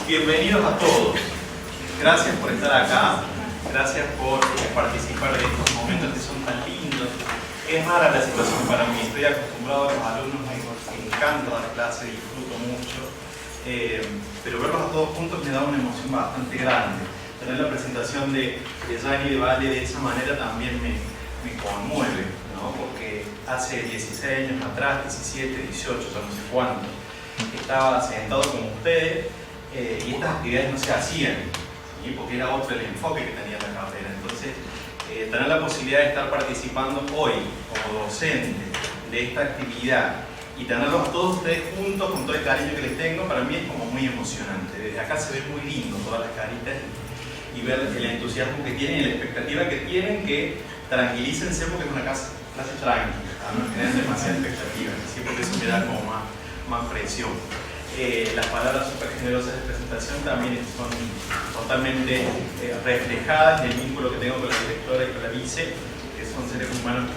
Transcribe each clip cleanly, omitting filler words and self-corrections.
Bienvenidos a todos. Gracias por estar acá. Gracias por participar de estos momentos que son tan lindos. Es rara la situación para mí. Estoy acostumbrado a los alumnos, me encanta dar clase, disfruto mucho. Pero verlos a todos juntos me da una emoción bastante grande. Tener la presentación de Jan y de Vale de esa manera también me conmueve, ¿no? Porque hace 16 años atrás, 17, 18, ya no sé cuánto, estaba sentado como ustedes y estas actividades no se hacían, ¿sí? Porque era otro el enfoque que tenía la carrera. Entonces, tener la posibilidad de estar participando hoy como docente de esta actividad y tenerlos todos ustedes juntos con todo el cariño que les tengo, para mí es como muy emocionante. Desde acá se ve muy lindo todas las caritas y ver el entusiasmo que tienen y la expectativa que tienen, que tranquilícense porque es una clase tranquila, no tienen demasiada expectativa, ¿sí? Porque eso me da como más presión. Las palabras súper generosas de presentación también son totalmente reflejadas en el vínculo que tengo con la directora y con la vice, que son seres humanos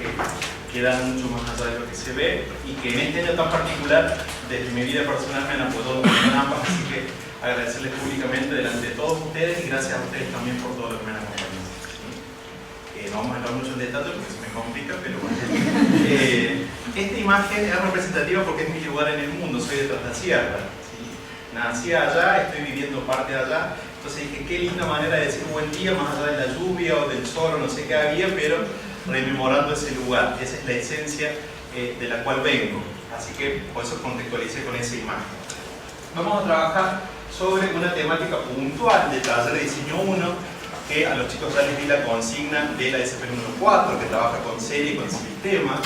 que dan mucho más allá de lo que se ve y que en este año tan particular, desde mi vida personal, me han apoyado en ambas, así que agradecerles públicamente delante de todos ustedes y gracias a ustedes también por todo lo que me han acompañado. No vamos a entrar mucho en detalle porque se me complica, pero bueno. Esta imagen es representativa porque es mi lugar en el mundo, soy de Tras la Sierra, ¿sí? Nací allá, estoy viviendo parte de allá, entonces dije qué linda manera de decir buen día, más allá de la lluvia o del sol o no sé qué había, pero rememorando ese lugar, esa es la esencia de la cual vengo, así que por eso contextualicé con esa imagen. Vamos a trabajar sobre una temática puntual del taller de diseño 1, que a los chicos ya les di la consigna de la SP114, que trabaja con serie y con sistema,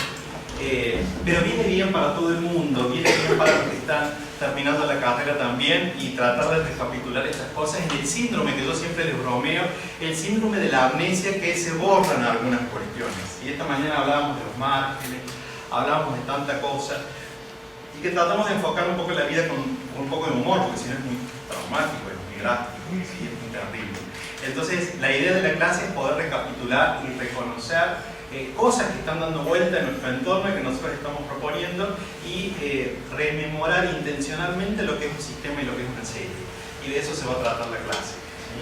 pero viene bien para todo el mundo, viene bien para los que están terminando la carrera también y tratar de recapitular estas cosas en el síndrome que yo siempre les bromeo, el síndrome de la amnesia, que se borran algunas cuestiones. Y esta mañana hablábamos de los márgenes, hablábamos de tanta cosa, y que tratamos de enfocar un poco la vida con un poco de humor, porque si no es muy traumático, es muy drástico, ¿sí? Es muy terrible. Entonces, la idea de la clase es poder recapitular y reconocer cosas que están dando vuelta en nuestro entorno y que nosotros estamos proponiendo y rememorar intencionalmente lo que es un sistema y lo que es una serie. Y de eso se va a tratar la clase, ¿sí?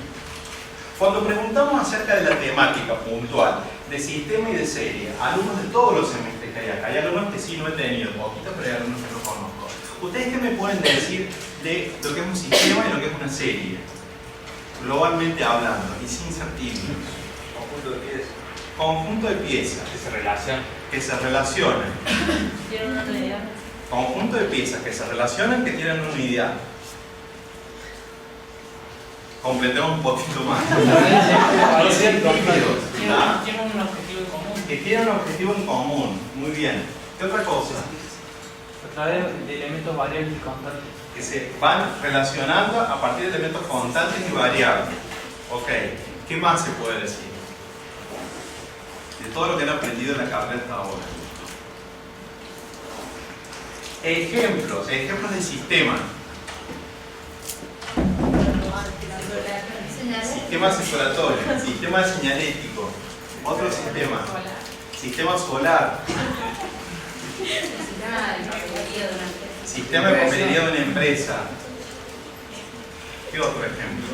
Cuando preguntamos acerca de la temática puntual de sistema y de serie, alumnos de todos los semestres que hay acá, hay alumnos que sí no he tenido poquito, pero hay alumnos que no conozco. ¿Ustedes qué me pueden decir de lo que es un sistema y lo que es una serie? Globalmente hablando y sin ser tímidos. Conjunto de piezas. Conjunto de piezas. Que se relacionan. ¿Tienen una unidad? Conjunto de piezas que se relacionan, que tienen una unidad. Completemos un poquito más. No ser tímidos. Tienen un objetivo en común. Que tienen un objetivo en común. Muy bien. ¿Qué otra cosa? A través de elementos variables y constantes. Que se van relacionando a partir de elementos constantes y variables. Ok. ¿Qué más se puede decir? De todo lo que han aprendido en la carrera hasta ahora. Ejemplos de sistema. Sistema circulatorio, sistema señalético. Otro sistema. Sistema solar. Sistema de papelería de una empresa. ¿Qué otro ejemplo?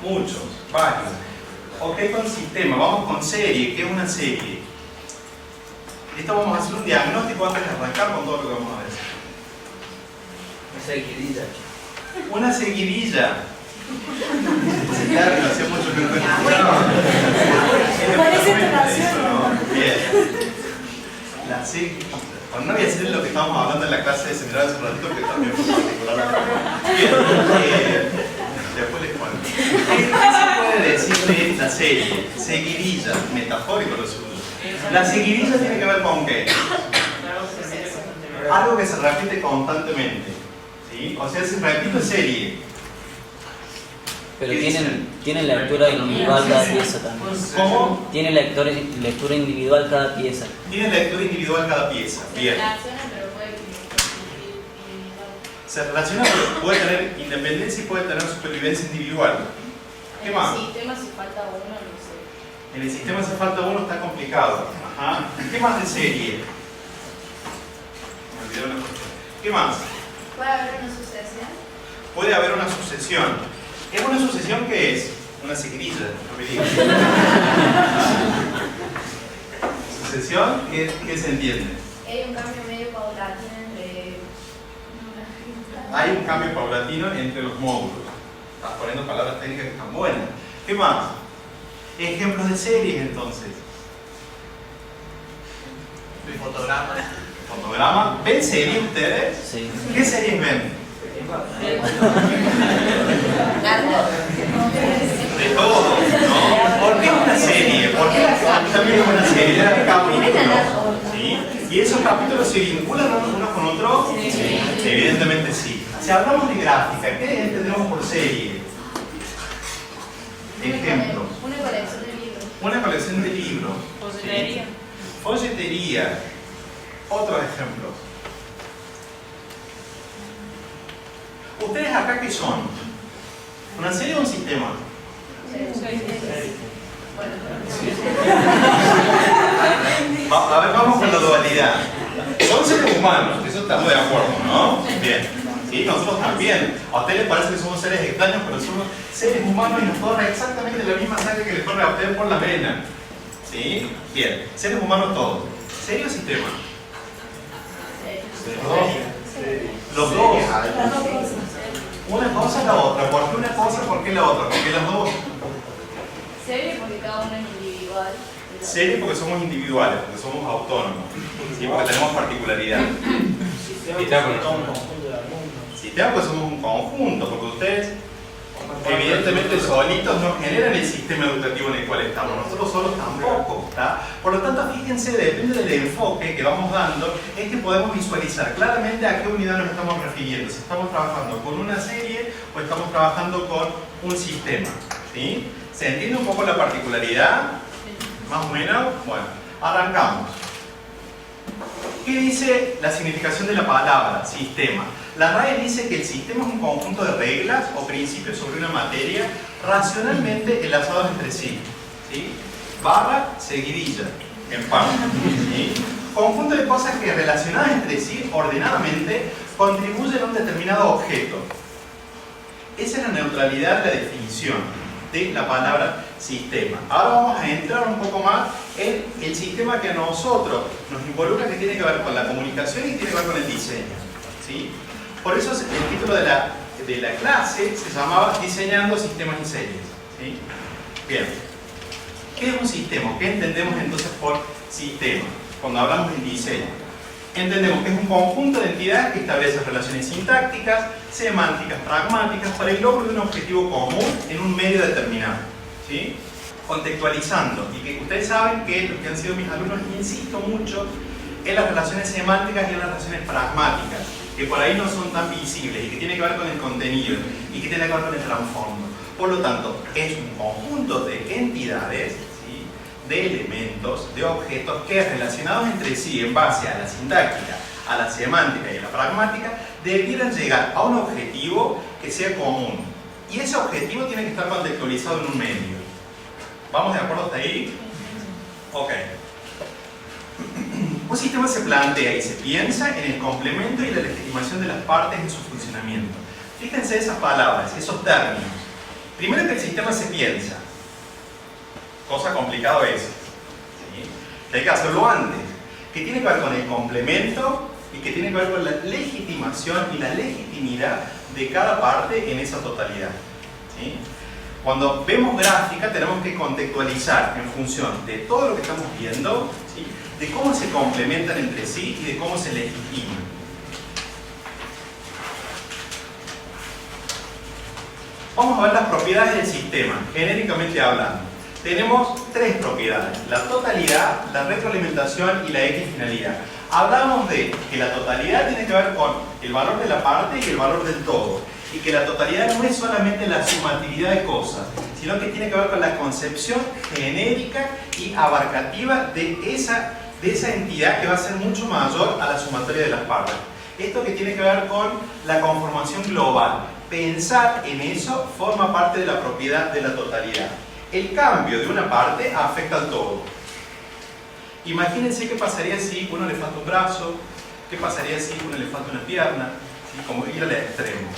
Muchos, varios. Ok, con sistema, vamos con serie. ¿Qué es una serie? Esto vamos a hacer un diagnóstico antes de arrancar con todo lo que vamos a decir. Una seguidilla. Una seguidilla. Claro, que hacía mucho que no Parece relación. Bien. La seguidilla. Bueno, no voy a decir lo que estábamos hablando en la clase de seminario hace un ratito, que también fue particular. Bien, después les cuento. ¿Qué se puede decir de esta serie? Seguidilla, metafórico lo suyo. La seguidilla tiene que ver con ¿qué? Algo que se repite constantemente, ¿sí? O sea, si repito serie. Pero tienen lectura individual cada pieza también. ¿Cómo? Tiene lectura individual cada pieza. Tiene lectura individual cada pieza. Bien. Se relaciona, pero puede tener independencia y puede tener supervivencia individual. ¿Qué más? En el sistema si falta uno, no sé. En el sistema si falta uno está complicado. Ajá. ¿Qué más de serie? Me olvidé una cosa. ¿Qué más? ¿Puede haber una sucesión? puede haber una sucesión. ¿Es una sucesión qué es? Una seguidilla, no me digas. Sucesión, ¿qué se entiende? Hay un cambio medio paulatino entre... Hay un cambio paulatino entre los módulos. Estás poniendo palabras técnicas que están buenas. ¿Qué más? Ejemplos de series entonces. Fotogramas. Fotograma. ¿Ven series ustedes? Sí. ¿Qué series ven? De todo, ¿no? ¿Por qué es una serie? ¿Por qué también es una serie? Hay capítulos, ¿sí? ¿Y esos capítulos se vinculan unos con otros? Sí. Evidentemente sí. Si hablamos de gráfica, ¿qué entendemos por serie? Ejemplos. Una colección de libros. Una colección de libros. Folletería. Folletería. Otros ejemplos. ¿Ustedes acá qué son? ¿Una serie o un sistema? A ver, vamos con la dualidad. Son seres humanos, eso estamos de acuerdo, ¿no? Bien. Sí, nosotros también. A ustedes les parece que somos seres extraños, pero somos seres humanos y nos corre exactamente la misma sangre que les corre a ustedes por la vena. ¿Sí? Bien. Seres humanos todos. ¿Serie o sistema? Los dos. Una cosa es la otra. ¿Por qué una cosa? ¿Por qué la otra? ¿Por qué las dos? Serie porque cada uno es individual. Serie porque somos individuales, porque somos autónomos. ¿Sí? Porque tenemos particularidad. Sistema porque somos un conjunto de alumnos. Sistema porque somos un conjunto, porque ustedes evidentemente solitos no generan el sistema educativo en el cual estamos, nosotros solos tampoco, ¿está? Por lo tanto, fíjense, depende del enfoque que vamos dando, es que podemos visualizar claramente a qué unidad nos estamos refiriendo, si estamos trabajando con una serie o estamos trabajando con un sistema, ¿sí? ¿Se entiende un poco la particularidad? ¿Más o menos? Bueno, arrancamos. ¿Qué dice la significación de la palabra sistema? La RAE dice que el sistema es un conjunto de reglas o principios sobre una materia racionalmente enlazados entre sí. ¿Sí? Barra, seguidilla, en parte. ¿Sí? Conjunto de cosas que relacionadas entre sí ordenadamente contribuyen a un determinado objeto. Esa es la neutralidad de la definición de la palabra sistema. Ahora vamos a entrar un poco más en el sistema que a nosotros nos involucra, que tiene que ver con la comunicación y tiene que ver con el diseño. ¿Sí? Por eso el título de la clase se llamaba Diseñando Sistemas y Series. ¿Sí? Bien. ¿Qué es un sistema? ¿Qué entendemos entonces por sistema? Cuando hablamos de diseño. Entendemos que es un conjunto de entidades que establece relaciones sintácticas, semánticas, pragmáticas para el logro de un objetivo común en un medio determinado. ¿Sí? Contextualizando, y que ustedes saben que los que han sido mis alumnos, insisto mucho en las relaciones semánticas y en las relaciones pragmáticas, que por ahí no son tan visibles y que tiene que ver con el contenido y que tiene que ver con el trasfondo. Por lo tanto, es un conjunto de entidades, ¿sí? De elementos, de objetos que relacionados entre sí en base a la sintáctica, a la semántica y a la pragmática, debieran llegar a un objetivo que sea común. Y ese objetivo tiene que estar contextualizado en un medio. ¿Vamos de acuerdo hasta ahí? Ok. Un sistema se plantea y se piensa en el complemento y la legitimación de las partes en su funcionamiento. Fíjense esas palabras, esos términos. Primero que el sistema se piensa. Cosa complicada es. ¿Sí? Que hay que hacerlo antes. Que tiene que ver con el complemento y que tiene que ver con la legitimación y la legitimidad de cada parte en esa totalidad. ¿Sí? Cuando vemos gráfica tenemos que contextualizar en función de todo lo que estamos viendo, ¿sí? De cómo se complementan entre sí y de cómo se legitiman. Vamos a ver las propiedades del sistema, genéricamente hablando. Tenemos tres propiedades: la totalidad, la retroalimentación y la equifinalidad. Hablamos de que la totalidad tiene que ver con el valor de la parte y el valor del todo. Y que la totalidad no es solamente la sumatividad de cosas, sino que tiene que ver con la concepción genérica y abarcativa de esa entidad que va a ser mucho mayor a la sumatoria de las partes. Esto que tiene que ver con la conformación global. Pensar en eso forma parte de la propiedad de la totalidad. El cambio de una parte afecta al todo. Imagínense qué pasaría si uno le falta un brazo, qué pasaría si uno le falta una pierna, ¿sí? Como ir al extremo.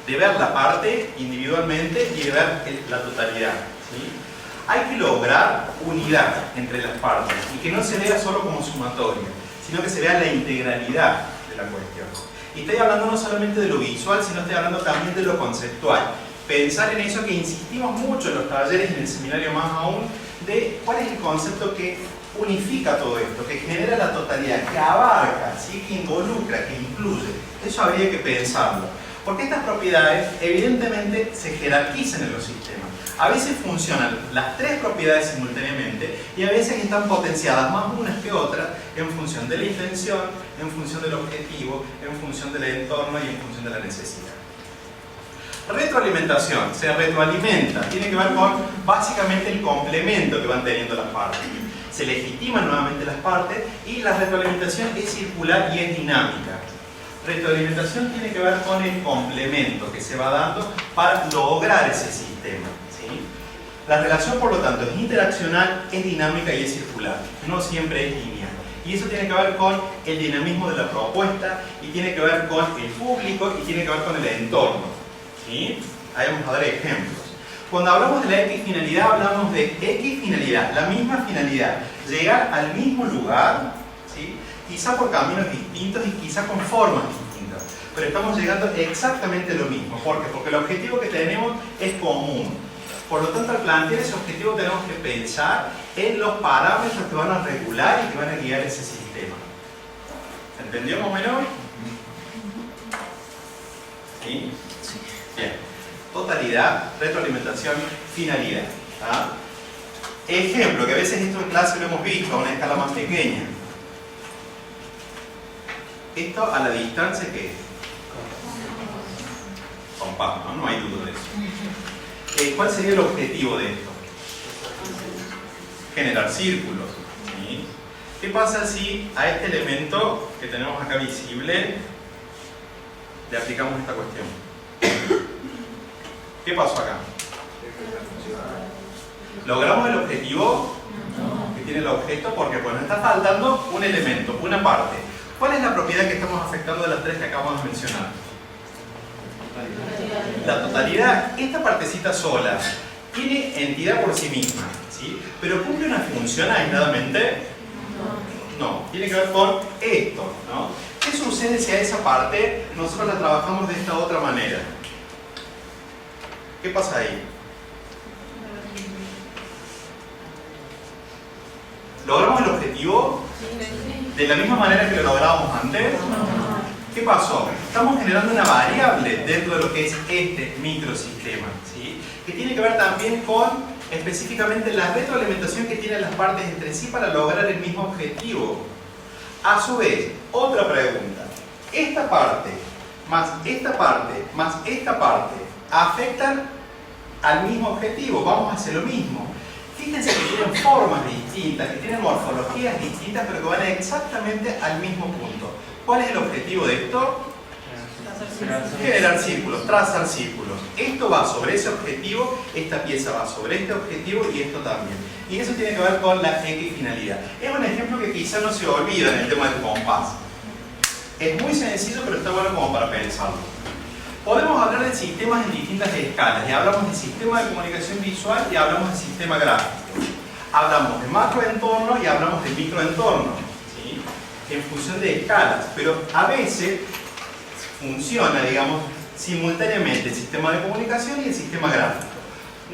de ver la parte individualmente y de ver la totalidad, ¿sí? Hay que lograr unidad entre las partes y que no se vea solo como sumatoria, sino que se vea la integralidad de la cuestión. Y estoy hablando no solamente de lo visual, sino estoy hablando también de lo conceptual. Pensar en eso que insistimos mucho en los talleres y en el seminario más aún, de cuál es el concepto que unifica todo esto, que genera la totalidad, que abarca, ¿sí? Que involucra, que incluye. Eso habría que pensarlo. Porque estas propiedades evidentemente se jerarquizan en los sistemas. A veces funcionan las tres propiedades simultáneamente y a veces están potenciadas más unas que otras en función de la intención, en función del objetivo, en función del entorno y en función de la necesidad. Retroalimentación, se retroalimenta, tiene que ver con básicamente el complemento que van teniendo las partes. Se legitiman nuevamente las partes y la retroalimentación es circular y es dinámica. Retroalimentación tiene que ver con el complemento que se va dando para lograr ese sistema, ¿sí? La relación, por lo tanto, es interaccional, es dinámica y es circular, no siempre es lineal. Y eso tiene que ver con el dinamismo de la propuesta y tiene que ver con el público y tiene que ver con el entorno, ¿sí? Ahí vamos a dar ejemplos. Cuando hablamos de la equifinalidad, hablamos de equifinalidad, la misma finalidad, llegar al mismo lugar, ¿sí? Quizá por caminos distintos y quizá con formas distintas, pero estamos llegando exactamente a lo mismo. ¿Por qué? Porque el objetivo que tenemos es común. Por lo tanto, al plantear ese objetivo tenemos que pensar en los parámetros que van a regular y que van a guiar ese sistema. ¿Se entendió más o menos? ¿Sí? Bien. Totalidad, retroalimentación, finalidad. ¿Ah? Ejemplo, que a veces esto en clase lo hemos visto a una escala más pequeña. Esto a la distancia, ¿qué es? Compás, ¿no? No hay duda de eso. ¿Cuál sería el objetivo de esto? Generar círculos, ¿sí? ¿Qué pasa si a este elemento que tenemos acá visible le aplicamos esta cuestión? ¿Qué pasó acá? ¿Logramos el objetivo que tiene el objeto? Porque bueno, está faltando un elemento, una parte. ¿Cuál es la propiedad que estamos afectando de las tres que acabamos de mencionar? La totalidad. Esta partecita sola tiene entidad por sí misma, ¿sí? ¿Pero cumple una función aisladamente? No. Tiene que ver con esto, ¿no? ¿Qué sucede si a esa parte nosotros la trabajamos de esta otra manera? ¿Qué pasa ahí? ¿Logramos el objetivo de la misma manera que lo lográbamos antes? ¿Qué pasó? Estamos generando una variable dentro de lo que es este microsistema, ¿sí? Que tiene que ver también con específicamente la retroalimentación que tienen las partes entre sí para lograr el mismo objetivo. A su vez, otra pregunta. Esta parte, más esta parte, más esta parte, afectan al mismo objetivo. Vamos a hacer lo mismo. Fíjense que tienen formas distintas, que tienen morfologías distintas, pero que van exactamente al mismo punto. ¿Cuál es el objetivo de esto? Generar círculos, trazar círculos. Esto va sobre ese objetivo, esta pieza va sobre este objetivo y esto también. Y eso tiene que ver con la equifinalidad. Es un ejemplo que quizá no se olvida en el tema del compás. Es muy sencillo, pero está bueno como para pensarlo. Podemos hablar de sistemas en distintas escalas. Y hablamos de sistema de comunicación visual y hablamos de sistema gráfico. Hablamos de macroentorno y hablamos de microentorno, ¿sí? En función de escalas. Pero a veces funciona, digamos, simultáneamente el sistema de comunicación y el sistema gráfico.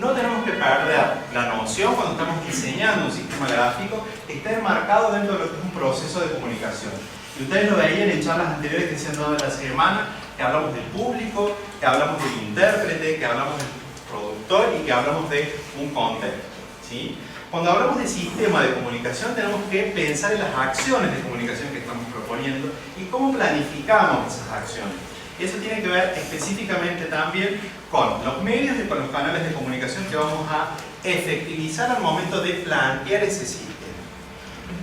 No tenemos que perder la noción cuando estamos diseñando un sistema gráfico, está enmarcado dentro de lo que es un proceso de comunicación. Y ustedes lo veían en charlas anteriores que se han dado en la semana, que hablamos del público, que hablamos del intérprete, que hablamos del productor y que hablamos de un contexto, ¿sí? Cuando hablamos de sistema de comunicación tenemos que pensar en las acciones de comunicación que estamos proponiendo y cómo planificamos esas acciones. Y eso tiene que ver específicamente también con los medios y con los canales de comunicación que vamos a efectivizar al momento de plantear ese sistema.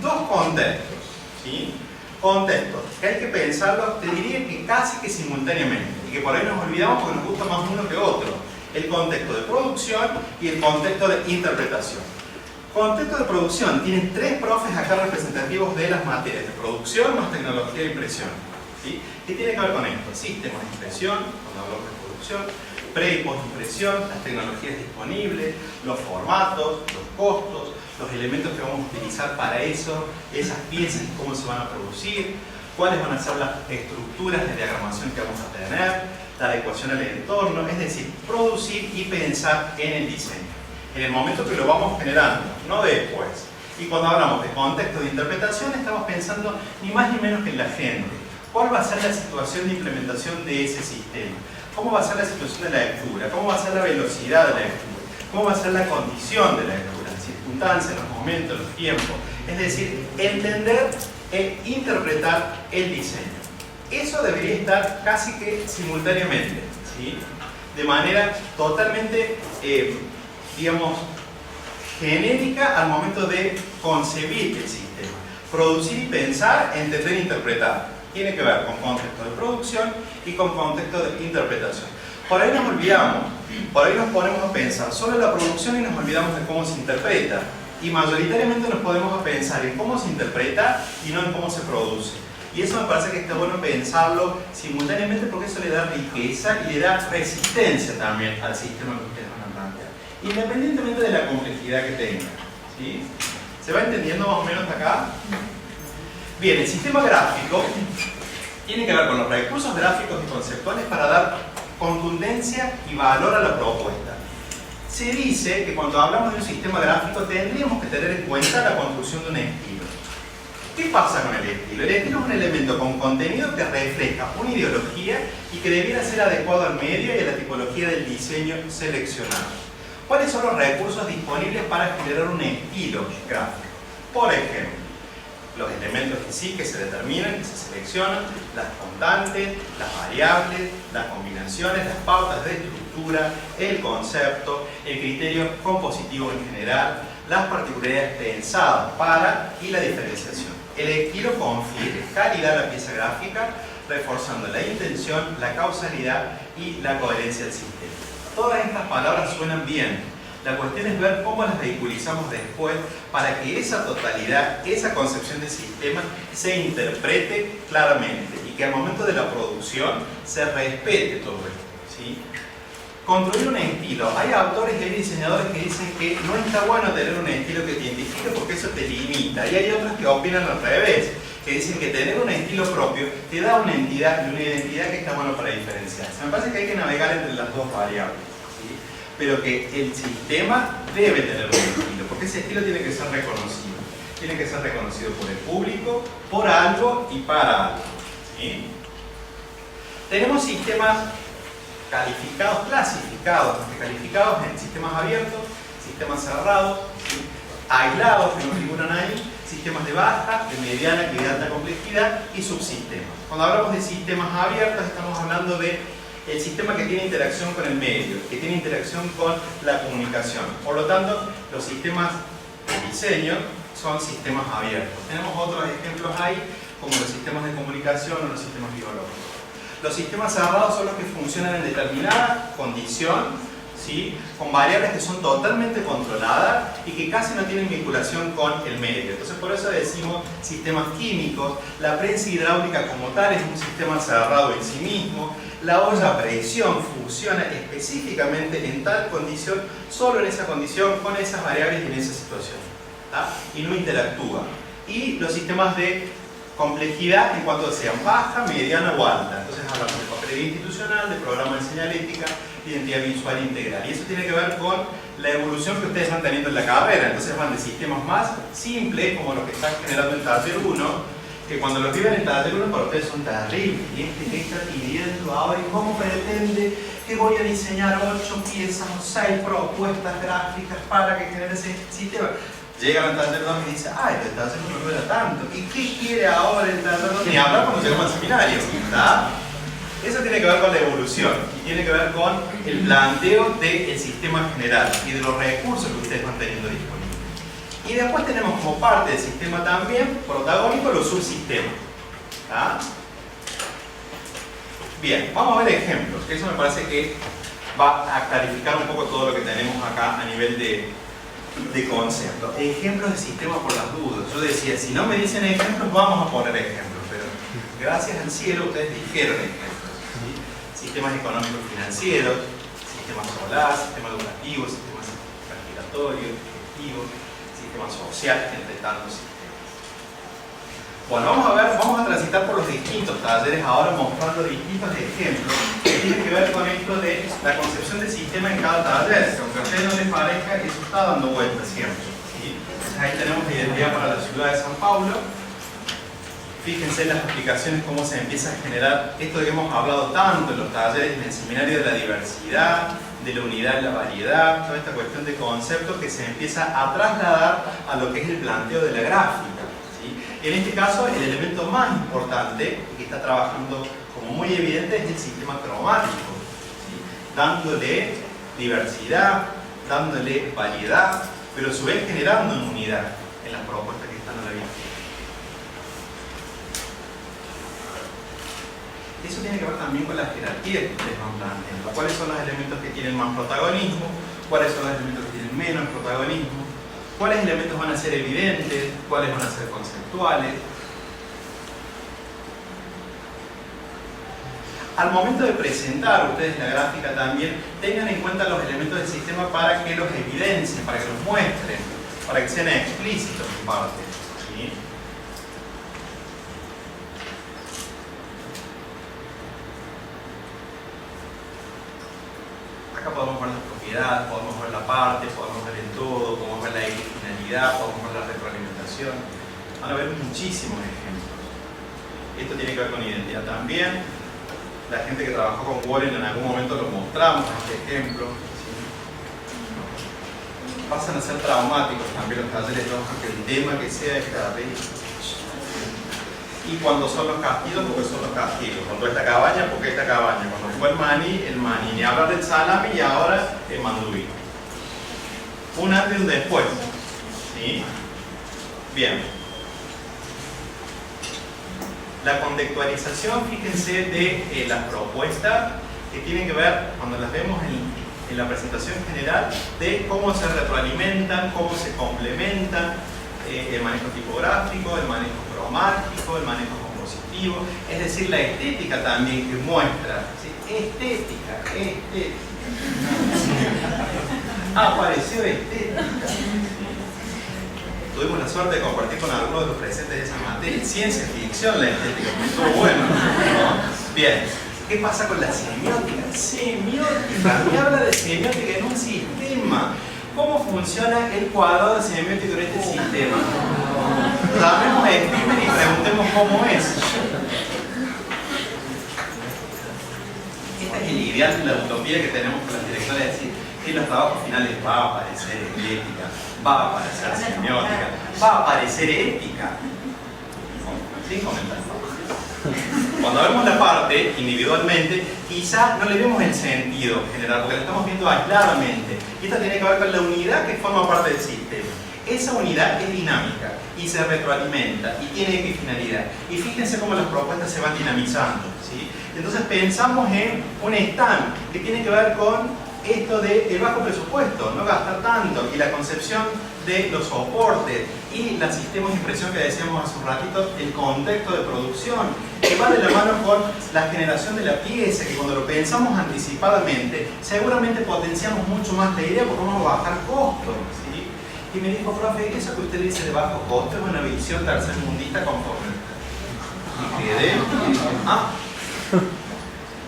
Dos contextos, ¿sí? Contextos que hay que pensarlos, te diría que casi que simultáneamente y que por ahí nos olvidamos porque nos gusta más uno que otro. El contexto de producción y el contexto de interpretación. Contexto de producción, tienen tres profes acá representativos de las materias de producción más tecnología de impresión, ¿Sí? ¿Qué tiene que ver con esto? Sistemas de impresión, cuando hablamos de producción, pre y post impresión, las tecnologías disponibles, los formatos, los costos, los elementos que vamos a utilizar para eso, esas piezas y cómo se van a producir, cuáles van a ser las estructuras de diagramación que vamos a tener, la adecuación al entorno, es decir, producir y pensar en el diseño. En el momento que lo vamos generando, no después. Y cuando hablamos de contexto de interpretación, estamos pensando ni más ni menos que en la gente. ¿Cuál va a ser la situación de implementación de ese sistema? ¿Cómo va a ser la situación de la lectura? ¿Cómo va a ser la velocidad de la lectura? ¿Cómo va a ser la condición de la lectura? Las circunstancias, los momentos, los tiempos. Es decir, entender e interpretar el diseño. Eso debería estar casi que simultáneamente, ¿sí? De manera totalmente, digamos, genérica al momento de concebir el sistema. Producir y pensar, entender e interpretar. Tiene que ver con contexto de producción y con contexto de interpretación. Por ahí nos olvidamos, por ahí nos ponemos a pensar solo en la producción y nos olvidamos de cómo se interpreta. Y mayoritariamente nos podemos a pensar en cómo se interpreta y no en cómo se produce. Y eso me parece que está bueno pensarlo simultáneamente porque eso le da riqueza y le da resistencia también al sistema que ustedes van a plantear, independientemente de la complejidad que tenga. ¿Sí? ¿Se va entendiendo más o menos acá? Bien, el sistema gráfico tiene que ver con los recursos gráficos y conceptuales para dar contundencia y valor a la propuesta. Se dice que cuando hablamos de un sistema gráfico tendríamos que tener en cuenta la construcción de un estilo. ¿Qué pasa con el estilo? El estilo es un elemento con contenido que refleja una ideología y que debiera ser adecuado al medio y a la tipología del diseño seleccionado. ¿Cuáles son los recursos disponibles para generar un estilo gráfico? Por ejemplo, los elementos en sí que se determinan, que se seleccionan, las constantes, las variables, las combinaciones, las pautas de estructura, el concepto, el criterio compositivo en general, las particularidades pensadas para y la diferenciación. El estilo confiere calidad a la pieza gráfica, reforzando la intención, la causalidad y la coherencia del sistema. Todas estas palabras suenan bien. La cuestión es ver cómo las vehiculizamos después para que esa totalidad, esa concepción de sistema se interprete claramente y que al momento de la producción se respete todo esto, ¿sí? Construir un estilo. Hay autores y hay diseñadores que dicen que no está bueno tener un estilo que te identifique porque eso te limita. Y hay otros que opinan al revés, que dicen que tener un estilo propio te da una entidad y una identidad que está bueno para diferenciarse. Me parece que hay que navegar entre las dos variables, ¿sí? Pero que el sistema debe tener un estilo, porque ese estilo tiene que ser reconocido. Tiene que ser reconocido por el público, por algo y para algo, ¿sí? Tenemos sistemas calificados, clasificados, calificados en sistemas abiertos, sistemas cerrados, ¿sí? Aislados que no figuran ahí, sistemas de baja, de mediana y de alta complejidad y subsistemas. Cuando hablamos de sistemas abiertos estamos hablando de el sistema que tiene interacción con el medio, que tiene interacción con la comunicación. Por lo tanto, los sistemas de diseño son sistemas abiertos. Tenemos otros ejemplos ahí, como los sistemas de comunicación o los sistemas biológicos. Los sistemas cerrados son los que funcionan en determinada condición, ¿sí? Con variables que son totalmente controladas y que casi no tienen vinculación con el medio. Entonces por eso decimos sistemas químicos. La prensa hidráulica como tal es un sistema cerrado en sí mismo. La olla a presión funciona específicamente en tal condición, solo en esa condición, con esas variables y en esa situación, ¿tá? Y no interactúa. Y los sistemas de complejidad en cuanto sean baja, mediana o alta. Entonces hablamos de papelería institucional, de programa de señalética, de identidad visual integral. Y eso tiene que ver con la evolución que ustedes van teniendo en la carrera. Entonces van de sistemas más simples, como los que están generando en taller 1, que cuando los viven en taller 1 para ustedes son terribles. Y que está pidiendo ahora, ¿y cómo pretende que voy a diseñar 8 piezas o 6 propuestas gráficas para que genere ese sistema? Llegan al taller 2 y dicen, ay, el taller 1 no era tanto. ¿Y qué quiere ahora el taller 2? Ni hablar cuando llegamos al seminario, ¿está? Eso tiene que ver con la evolución y tiene que ver con el planteo del sistema general y de los recursos que ustedes van teniendo disponibles. Y después tenemos como parte del sistema también protagónico los subsistemas, ¿tá? Bien, vamos a ver ejemplos, que eso me parece que va a clarificar un poco todo lo que tenemos acá a nivel de concepto. Ejemplos de sistema por las dudas. Yo decía, si no me dicen ejemplos, vamos a poner ejemplos, pero gracias al cielo ustedes dijeron ejemplos, ¿sí? Sistemas económicos financieros, sistema solar, sistema educativo, sistema respiratorio, digestivo, sistema social, entre tantos sistemas. Bueno, vamos a transitar por los distintos talleres ahora mostrando distintos ejemplos que tienen que ver con esto de la concepción del sistema en cada taller, que aunque a ustedes no les parezca, eso está dando vueltas siempre, ¿sí? Entonces ahí tenemos la identidad para la ciudad de San Paulo. Fíjense las aplicaciones, cómo se empieza a generar esto de que hemos hablado tanto en los talleres, en el seminario de la diversidad, de la unidad en la variedad, toda esta cuestión de conceptos que se empieza a trasladar a lo que es el planteo de la gráfica. En este caso, el elemento más importante que está trabajando como muy evidente es el sistema cromático, ¿sí? Dándole diversidad, dándole variedad, pero a su vez generando una unidad en las propuestas que están a la vista. Eso tiene que ver también con la jerarquía que ustedes van planteando. ¿Cuáles son los elementos que tienen más protagonismo? ¿Cuáles son los elementos que tienen menos protagonismo? ¿Cuáles elementos van a ser evidentes? ¿Cuáles van a ser conceptuales? Al momento de presentar ustedes la gráfica también, tengan en cuenta los elementos del sistema para que los evidencien, para que los muestren, para que sean explícitos en parte, ¿sí? Acá podemos ver las propiedades, podemos ver la parte, podemos ver el todo, podemos ver la finalidad, podemos ver la retroalimentación. Van a ver muchísimos ejemplos. Esto tiene que ver con identidad también. La gente que trabajó con Warren en algún momento lo mostramos, este ejemplo. ¿Sí? Pasan a ser traumáticos también los talleres, porque el tema que sea es cada vez. Y cuando son los castigos, porque son los castigos. Cuando esta cabaña, porque esta cabaña. Cuando fue el maní. Ni hablar del salami y ahora el mandubí. Un antes y un después. ¿Sí? Bien. La contextualización, fíjense, de las propuestas que tienen que ver, cuando las vemos en la presentación general, de cómo se retroalimentan, cómo se complementan, el manejo tipográfico, el manejo cromático, el manejo compositivo, es decir, la estética también que muestra, ¿sí? Estética. Apareció estética. Tuvimos la suerte de compartir con algunos de los presentes de esa materia. Ciencia ficción, la estética, que estuvo bueno, ¿no? Bien, ¿qué pasa con la semiótica? Semiótica, me habla de semiótica en un sistema. ¿Cómo funciona el cuadrado semiótico en este sistema? Llamemos a Spinner y preguntemos cómo es. Esta es el ideal, la utopía que tenemos con las directoras, de decir que en los trabajos finales va a aparecer estética, va a aparecer semiótica, va a aparecer ética. Sin comentarios. Cuando vemos la parte individualmente, quizá no le vemos el sentido general, porque la estamos viendo aisladamente. Y esta tiene que ver con la unidad que forma parte del sistema. Esa unidad es dinámica y se retroalimenta y tiene X finalidad. Y fíjense cómo las propuestas se van dinamizando, ¿sí? Entonces pensamos en un stand que tiene que ver con esto del bajo presupuesto, no gastar tanto, y la concepción de los soportes y los sistemas de impresión que decíamos hace un ratito, el contexto de producción, que va de la mano con la generación de la pieza, que cuando lo pensamos anticipadamente, seguramente potenciamos mucho más la idea porque vamos a bajar costos, ¿sí? Y me dijo, profe, eso que usted dice de bajo costo es una visión tercermundista conforme. Y quedé,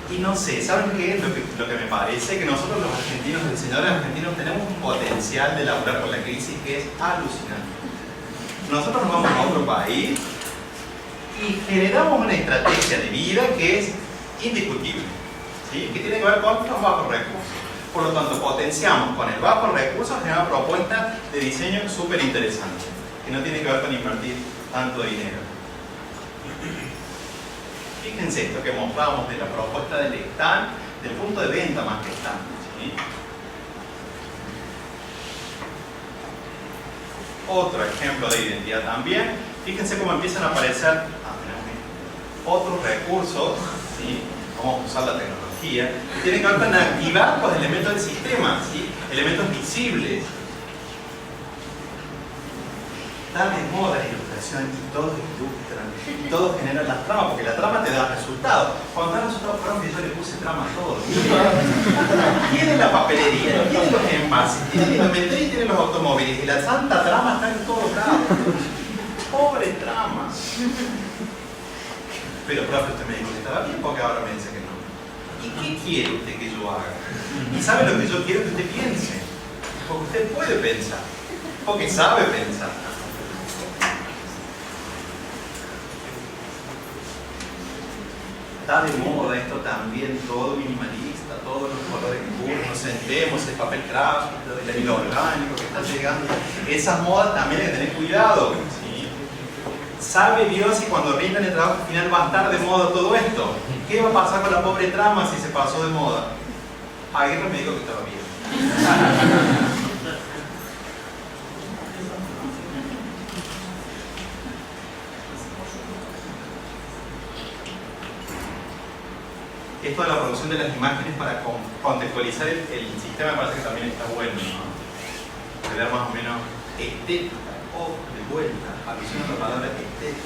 y no sé, ¿saben qué es lo que me parece? Que nosotros los argentinos, los diseñadores argentinos, tenemos un potencial de laburar con la crisis que es alucinante. Nosotros nos vamos a otro país y generamos una estrategia de vida que es indiscutible, ¿sí? Que tiene que ver con los bajos recursos. Por lo tanto, potenciamos con el bajo recurso generar propuestas de diseño súper interesantes, que no tiene que ver con invertir tanto dinero. Fíjense esto que mostrábamos de la propuesta del stand, del punto de venta más que stand, ¿sí? Otro ejemplo de identidad también. Fíjense cómo empiezan a aparecer otros recursos, ¿sí? Vamos a usar la tecnología, que tienen que ver con activar los elementos del sistema, ¿sí? Elementos visibles. Está de moda la ilustración. ilustración y todos ilustran y todos generan las tramas, porque la trama te da resultados. Cuando te da resultados, fueron que yo le puse trama a todo. Tiene la papelería, tiene los envases, tiene el inventario y tiene los automóviles. Y la santa trama está en todos lados. Pobre trama. Pero profe, usted me dijo que estaba bien, porque ahora me dice que no. ¿Y qué quiere usted que yo haga? Y sabe lo que yo quiero que usted piense. Porque usted puede pensar. Porque sabe pensar. Está de moda esto también, todo minimalista, todos los colores puros, nos sentemos, el papel gráfico, el hilo orgánico que está llegando. Esas modas también hay que tener cuidado. ¿Sí? Sabe Dios si cuando rindan el trabajo final va a estar de moda todo esto. ¿Qué va a pasar con la pobre trama si se pasó de moda? Aguirre me dijo que estaba bien. Esto de la producción de las imágenes para contextualizar el sistema me parece que también está bueno, ¿no? Crear más o menos estética, o de vuelta, alusión a la palabra estética.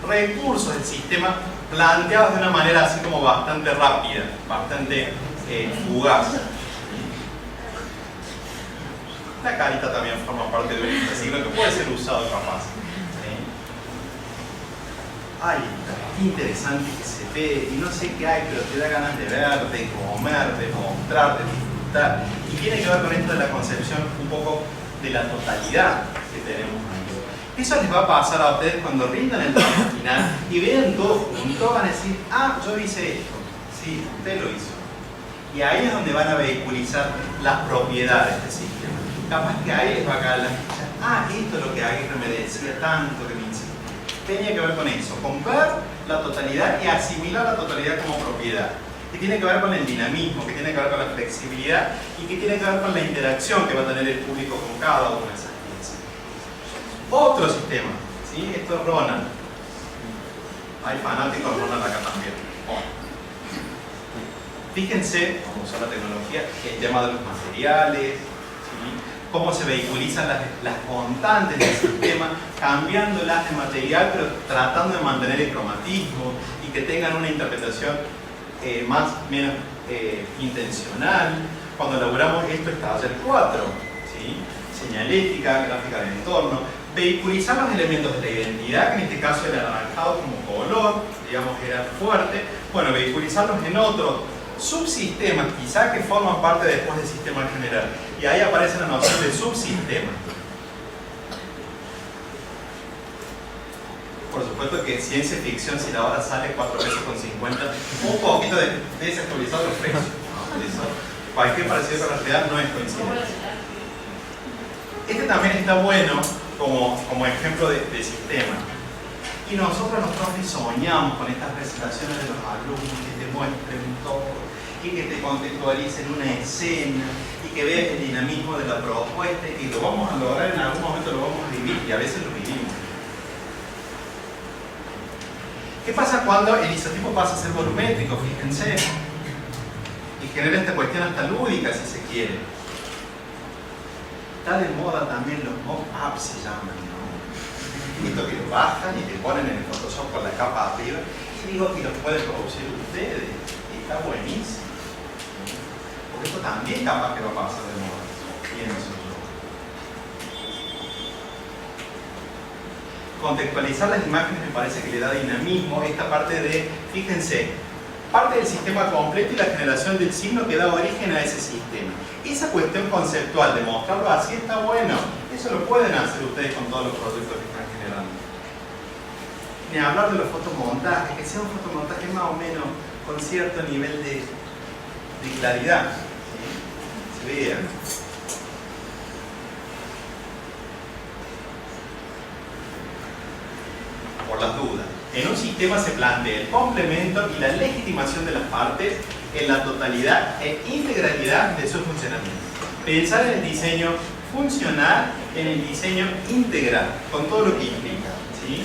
Recursos del sistema planteados de una manera así como bastante rápida, bastante fugaz. La carita también forma parte de un signo que puede ser usado capaz. ¿Sí? Ay, qué interesante que se ve, y no sé qué hay, pero te da ganas de ver, de comer, de mostrar, de disfrutar. Y tiene que ver con esto de la concepción un poco de la totalidad que tenemos ahí. Eso les va a pasar a ustedes cuando rindan el trabajo final y vean todo junto, van a decir, ah, yo hice esto. Sí, usted lo hizo. Y ahí es donde van a vehiculizar las propiedades del sistema. Capaz que ahí les va a caer la ficha. Ah, esto es lo que Aguirre me decía tanto que me insistía. Tenía que ver con eso, con ver la totalidad y asimilar la totalidad como propiedad. Que tiene que ver con el dinamismo, que tiene que ver con la flexibilidad y que tiene que ver con la interacción que va a tener el público con cada una de esas piezas. Otro sistema, ¿sí? Esto es Ronald. Hay fanáticos de Ronald acá también. Bueno. Fíjense cómo usa la tecnología, el tema de los materiales, cómo se vehiculizan las constantes del sistema, cambiándolas de material, pero tratando de mantener el cromatismo y que tengan una interpretación más o menos intencional. Cuando elaboramos esto está taller 4, ¿sí? Señalética, gráfica de entorno, vehiculizar los elementos de la identidad, que en este caso el anaranjado como color, digamos que era fuerte, bueno, vehiculizarlos en otros subsistemas, quizá que forman parte después del sistema general. Y ahí aparece la noción de subsistema. Por supuesto que ciencia ficción, si la hora sale 4 pesos con 50, un poquito desactualizado los precios, ¿no? Eso, cualquier parecido con la realidad no es coincidente. Este también está bueno como ejemplo de sistema. Y nosotros los profes soñamos con estas presentaciones de los alumnos que te muestren todo y que te contextualicen una escena y que veas el dinamismo de la propuesta y que lo vamos a lograr en algún momento, lo vamos a vivir y a veces lo vivimos. ¿Qué pasa cuando el isotipo pasa a ser volumétrico? Fíjense. Y genera esta cuestión hasta lúdica si se quiere. Está de moda también los mock-ups se llaman, ¿no? Esto que lo bajan y te ponen en el Photoshop con la capa arriba y digo que los pueden producir ustedes y está buenísimo, porque esto también capaz que va a pasar de moda, pienso yo. Contextualizar las imágenes me parece que le da dinamismo, esta parte de, fíjense, parte del sistema completo y la generación del signo que da origen a ese sistema. Esa cuestión conceptual de mostrarlo así está bueno, eso lo pueden hacer ustedes con todos los productos que están generando. Ni hablar de los fotomontajes, que sea un fotomontaje más o menos con cierto nivel de claridad, ¿sí? Se vea. Por las dudas. En un sistema se plantea el complemento y la legitimación de las partes en la totalidad e integralidad de su funcionamiento. Pensar en el diseño funcional, en el diseño integral, con todo lo que implica, ¿sí?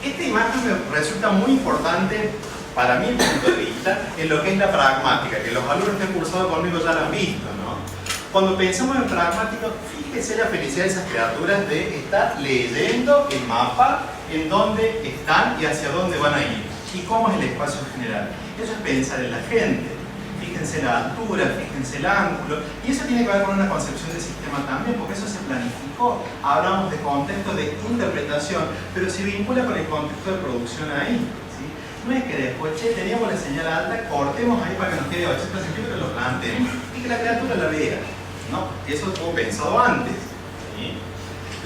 Esta imagen me resulta muy importante para mi punto de vista, en lo que es la pragmática, que los alumnos que han cursado conmigo ya lo han visto, ¿no? Cuando pensamos en pragmático, fíjese la felicidad de esas criaturas de estar leyendo el mapa, en dónde están y hacia dónde van a ir, y cómo es el espacio en general. Eso es pensar en la gente. Fíjense la altura, fíjense el ángulo, y eso tiene que ver con una concepción de sistema también, porque eso se planificó. Hablamos de contexto de interpretación, pero se vincula con el contexto de producción ahí. ¿Sí? No es que después, che, teníamos la señal alta, cortemos ahí para que nos quede 80 centímetros, lo planteemos, y que la criatura la vea. ¿No? Eso estuvo pensado antes. ¿Sí?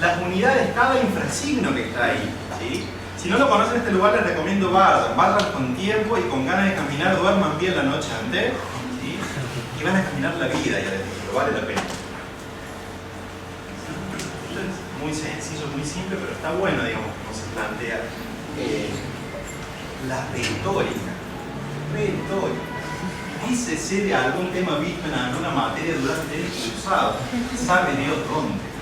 Las unidades, cada infrasigno que está ahí. ¿Sí? Si no lo conocen este lugar, les recomiendo vayan con tiempo y con ganas de caminar, duerman bien la noche antes, ¿sí? Y van a caminar la vida ya adentro, vale la pena. Es muy sencillo, muy simple, pero está bueno, digamos, cómo se plantea la retórica. Dícese de algún tema visto en alguna materia durante el cursado, sabe Dios dónde.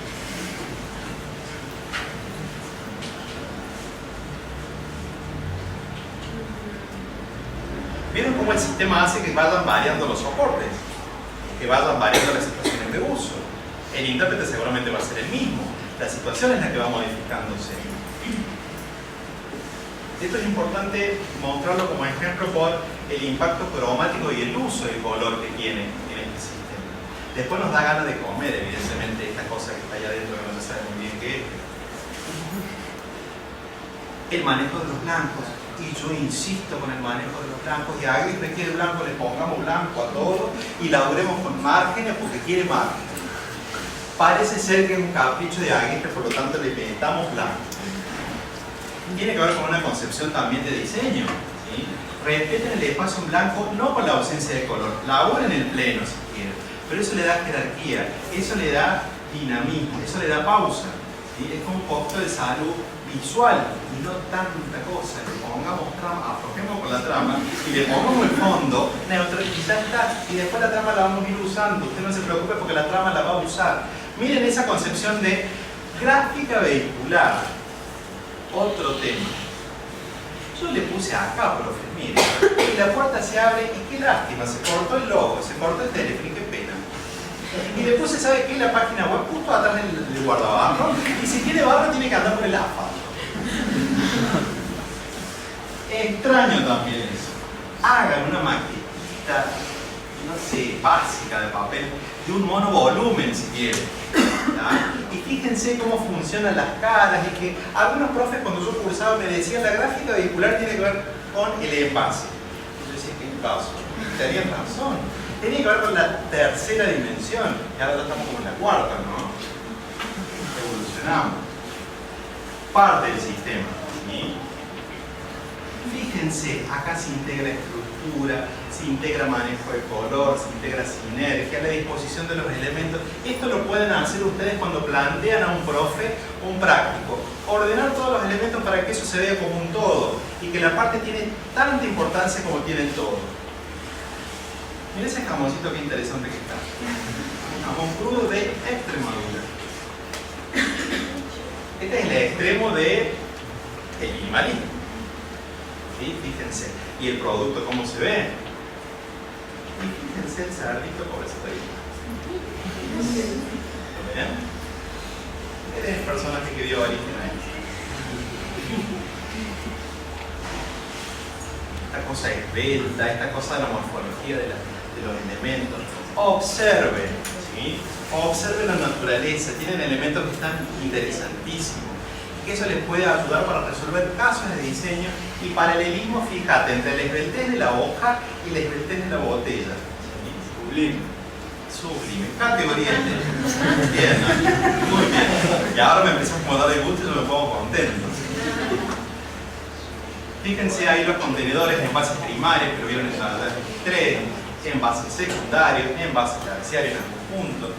¿Vieron cómo el sistema hace que vayan variando los soportes? Que vayan variando las situaciones de uso. El intérprete seguramente va a ser el mismo. La situación es la que va modificándose. Esto es importante mostrarlo como ejemplo por el impacto cromático y el uso del color que tiene en este sistema. Después nos da ganas de comer, evidentemente, esta cosa que está allá adentro que no se sabe muy bien qué es. El manejo de los blancos. Y yo insisto con el manejo de los blancos, y a Aguirre quiere blanco, le pongamos blanco a todo y laburemos con márgenes porque quiere márgenes. Parece ser que es un capricho de Aguirre, por lo tanto le metamos blanco. Tiene que ver con una concepción también de diseño. ¿Sí? Respeten el espacio en blanco, no con la ausencia de color, laburen el pleno si quieren, pero eso le da jerarquía, eso le da dinamismo, eso le da pausa. ¿Sí? Es como un poquito de salud visual y no tanta cosa. Le pongamos trama, aflojemos con la trama y le pongamos el fondo neutral y ya está. Y después la trama la vamos a ir usando. Usted no se preocupe porque la trama la va a usar. Miren esa concepción de gráfica vehicular. Otro tema. Yo le puse acá, profe, mire, y la puerta se abre y qué lástima, se cortó el logo, se cortó el teléfono y qué pena. Y le puse, ¿sabe qué? La página web justo atrás del guardabarro. Y si tiene barro, tiene que andar por el asfalto. Extraño también eso. Hagan una maquetita, no sé, básica de papel, de un monovolumen si quieren. ¿Ya? Y fíjense cómo funcionan las caras. Y que algunos profes, cuando yo cursaba, me decían la gráfica vehicular tiene que ver con el envase. Yo decía, ¿qué pasó? Tenían razón. Tiene que ver con la tercera dimensión, y ahora ya estamos como en la cuarta, ¿no? Evolucionamos. Parte del sistema. ¿Sí? Fíjense, acá se integra estructura, se integra manejo de color, se integra sinergia, la disposición de los elementos. Esto lo pueden hacer ustedes cuando plantean a un profe un práctico. Ordenar todos los elementos para que eso se vea como un todo y que la parte tiene tanta importancia como tiene el todo. Miren ese jamoncito, qué interesante que está. Un jamón crudo de Extremadura. Este es el extremo del minimalismo. ¿Sí? Fíjense. Y el producto, cómo se ve. Y fíjense el cerdito por ese pelito. ¿Lo ven? Este es el personaje que dio origen a esto. Esta cosa esbelta, esta cosa de la morfología de los elementos. Observen, ¿sí? Observen la naturaleza, tienen elementos que están interesantísimos. Que eso les puede ayudar para resolver casos de diseño y paralelismo, fíjate, entre la esbeltez de la hoja y la esbeltez de la botella. ¿Sí? Sublime. Sublime. Categoría de bien, ¿no? Muy bien. Y ahora me empezó a acomodar de gusto y yo me pongo contento. Fíjense ahí los contenedores de envases primarios que lo vieron en la 3, envases secundarios, envases terciarios en el conjunto.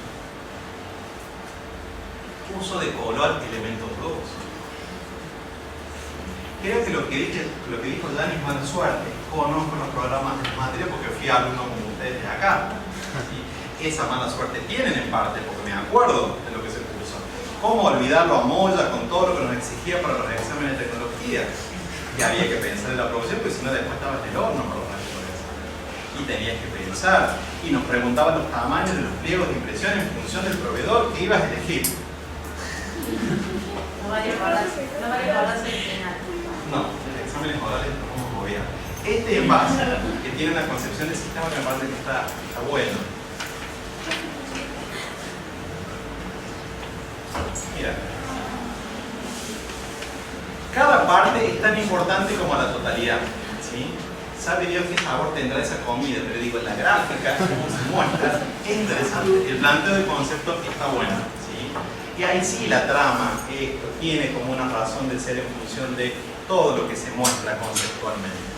Uso de color, elementos 2. Creo que lo que dijo Dani es mala suerte. Conozco los programas de materia porque fui alumno como ustedes de acá. ¿Sí? Esa mala suerte tienen en parte porque me acuerdo de lo que se puso. ¿Cómo olvidarlo a Moya con todo lo que nos exigía para los exámenes de tecnología? que había que pensar en la producción, porque si no después estaba en el horno por los y tenías que pensar. Y nos preguntaban los tamaños de los pliegos de impresión en función del proveedor que ibas a elegir. No vale acordarse del final. No, los exámenes orales no como gobierno. Este envase, que tiene una concepción de sistema que me parece que está bueno. Mira. Cada parte es tan importante como la totalidad. ¿Sí? Sabe Dios qué sabor tendrá esa comida, pero digo, en la gráfica, como se muestra, es interesante. El planteo de conceptos está bueno. ¿Sí? Y ahí sí la trama tiene como una razón de ser en función de todo lo que se muestra conceptualmente.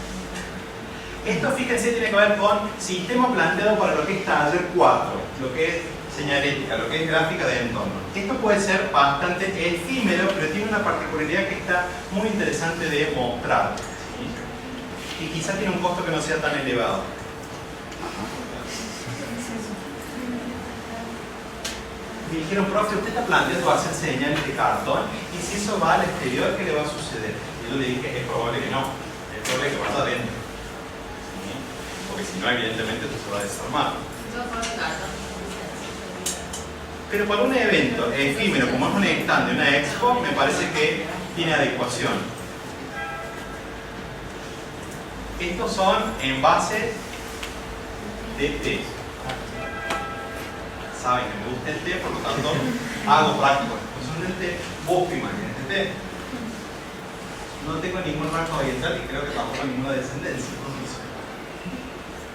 Esto, fíjense, tiene que ver con sistema planteado para lo que es taller 4, lo que es señalética, lo que es gráfica de entorno. Esto puede ser bastante efímero, pero tiene una particularidad que está muy interesante de mostrar. ¿Sí? Y quizás tiene un costo que no sea tan elevado. Me dijeron, profe, usted está planteando hacer señales de cartón, y si eso va al exterior, ¿qué le va a suceder? Y yo le dije, es probable que no, es probable que vaya adentro. ¿Sí? Porque si no, evidentemente esto se va a desarmar. Pero para un evento efímero como es un stand de una expo, me parece que tiene adecuación. Estos son envases de té. Saben que me gusta el té, por lo tanto hago práctico la exposición del té. Busco imágenes de té. No tengo ningún rasgo oriental y creo que tampoco ninguna descendencia.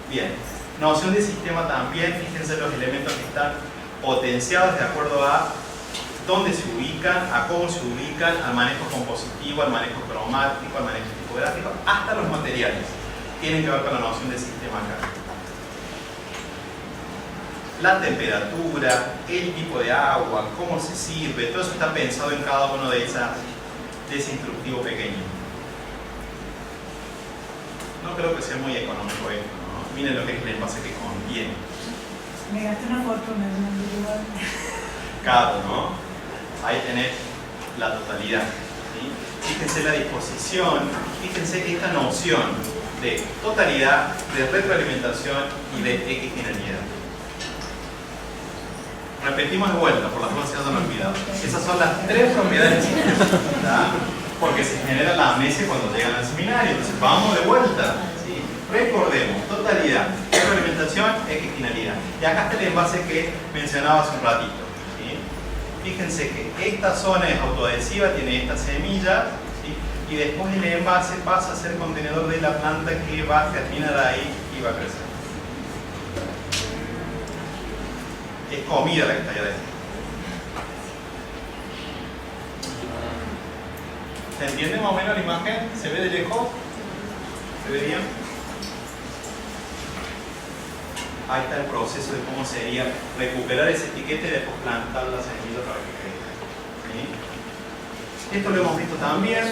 Bien. Noción de sistema también. Fíjense los elementos que están potenciados de acuerdo a dónde se ubican, a cómo se ubican, al manejo compositivo, al manejo cromático, al manejo tipográfico, hasta los materiales. Tienen que ver con la noción de sistema acá. La temperatura, el tipo de agua, cómo se sirve, todo eso está pensado en cada uno de ese instructivo pequeño. No creo que sea muy económico esto, ¿no? Miren lo que es el envase que contiene. Me gasté una fortuna en un lugar. Caro, ¿no? Ahí tenés la totalidad. ¿Sí? Fíjense la disposición, fíjense esta noción de totalidad, de retroalimentación y de equidinalidad. Repetimos de vuelta, por las dudas se hayan olvidado. Esas son las tres propiedades del sistema, ¿verdad? Porque se genera la amnesia cuando llegan al seminario. Entonces vamos de vuelta. ¿Sí? Recordemos, totalidad, retroalimentación, equidinalidad. Y acá está el envase que mencionaba hace un ratito. ¿Sí? Fíjense que esta zona es autoadhesiva, tiene esta semilla, ¿sí? Y después el envase pasa a ser contenedor de la planta que va a germinar ahí y va a crecer. Es comida la que está allá adentro. ¿Se entiende más o menos la imagen? ¿Se ve de lejos? ¿Se ve bien? Ahí está el proceso de cómo sería recuperar ese etiquete y después plantar la semilla para que crezca. ¿Sí? Esto lo hemos visto también.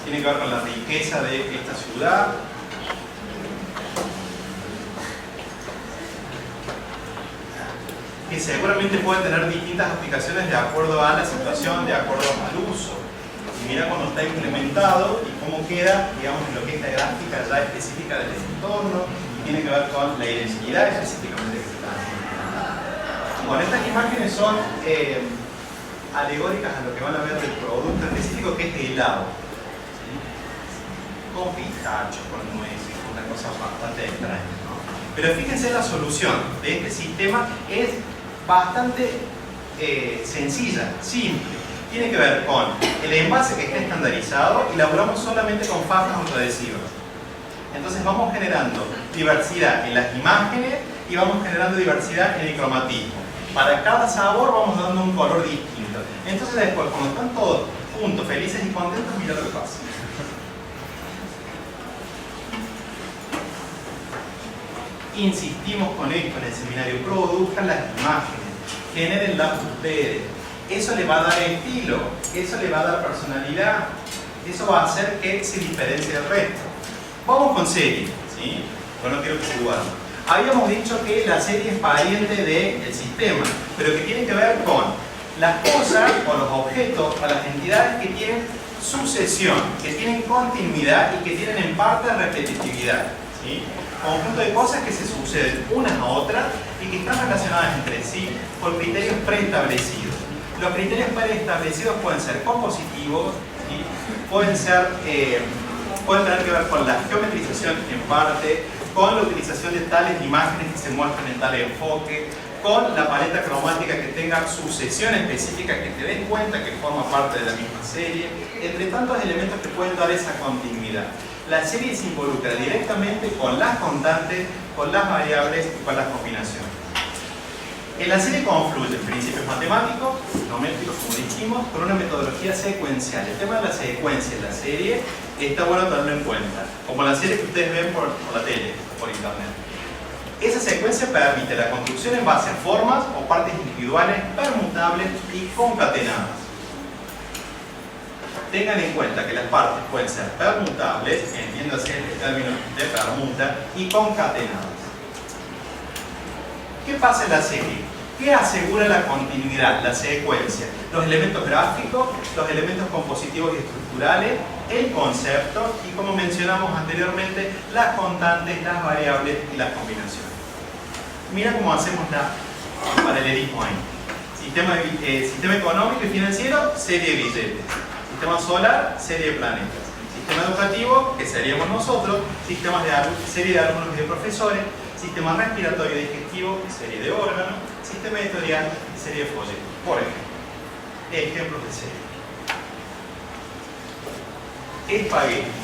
Tiene que ver con la riqueza de esta ciudad. Que seguramente puede tener distintas aplicaciones de acuerdo a la situación, de acuerdo al uso. Y mira cuando está implementado y cómo queda, digamos, en lo que es la gráfica ya específica del entorno y tiene que ver con la identidad específicamente que se está haciendo. Bueno, estas imágenes son alegóricas a lo que van a ver del producto específico que es de helado. ¿Sí? Con pistacho, con nueces, una cosa bastante extraña, ¿no? Pero fíjense la solución de este sistema es bastante sencilla, simple. Tiene que ver con el envase que está estandarizado y laburamos solamente con fajas autoadhesivas. Entonces vamos generando diversidad en las imágenes y vamos generando diversidad en el cromatismo. Para cada sabor vamos dando un color distinto. Entonces después, cuando están todos juntos, felices y contentos, mira lo que pasa. Insistimos con esto en el seminario: produzcan las imágenes, genérenlas ustedes. Eso le va a dar estilo, eso le va a dar personalidad, eso va a hacer que se diferencie del resto. Vamos con serie, ¿sí? Pero no quiero que se duerman. Habíamos dicho que la serie es pariente del sistema, pero que tiene que ver con las cosas o los objetos o las entidades que tienen sucesión, que tienen continuidad y que tienen en parte repetitividad, ¿sí? Conjunto de cosas que se suceden unas a otras y que están relacionadas entre sí por criterios preestablecidos. Los criterios preestablecidos pueden ser compositivos, ¿sí? pueden tener que ver con la geometrización en parte, con la utilización de tales imágenes que se muestran en tal enfoque, con la paleta cromática que tenga sucesión específica que te des cuenta que forma parte de la misma serie, entre tantos elementos que pueden dar esa continuidad. La serie se involucra directamente con las constantes, con las variables y con las combinaciones. En la serie confluyen principios matemáticos, geométricos, como dijimos, con una metodología secuencial. El tema de la secuencia en la serie está bueno tenerlo en cuenta, como la serie que ustedes ven por la tele, por internet. Esa secuencia permite la construcción en base a formas o partes individuales, permutables y concatenadas. Tengan en cuenta que las partes pueden ser permutables, entiéndase el término de permuta, y concatenadas. ¿Qué pasa en la serie? ¿Qué asegura la continuidad, la secuencia? Los elementos gráficos, los elementos compositivos y estructurales, el concepto y, como mencionamos anteriormente, las constantes, las variables y las combinaciones. Mira cómo hacemos el paralelismo ahí. Sistema económico y financiero, serie de billetes. Sistema solar, serie de planetas. Sistema educativo, que seríamos nosotros, serie de alumnos y de profesores. Sistema respiratorio y digestivo, serie de órganos. Sistema editorial, serie de folletos. Por ejemplo, ejemplos de serie. Espaguetis.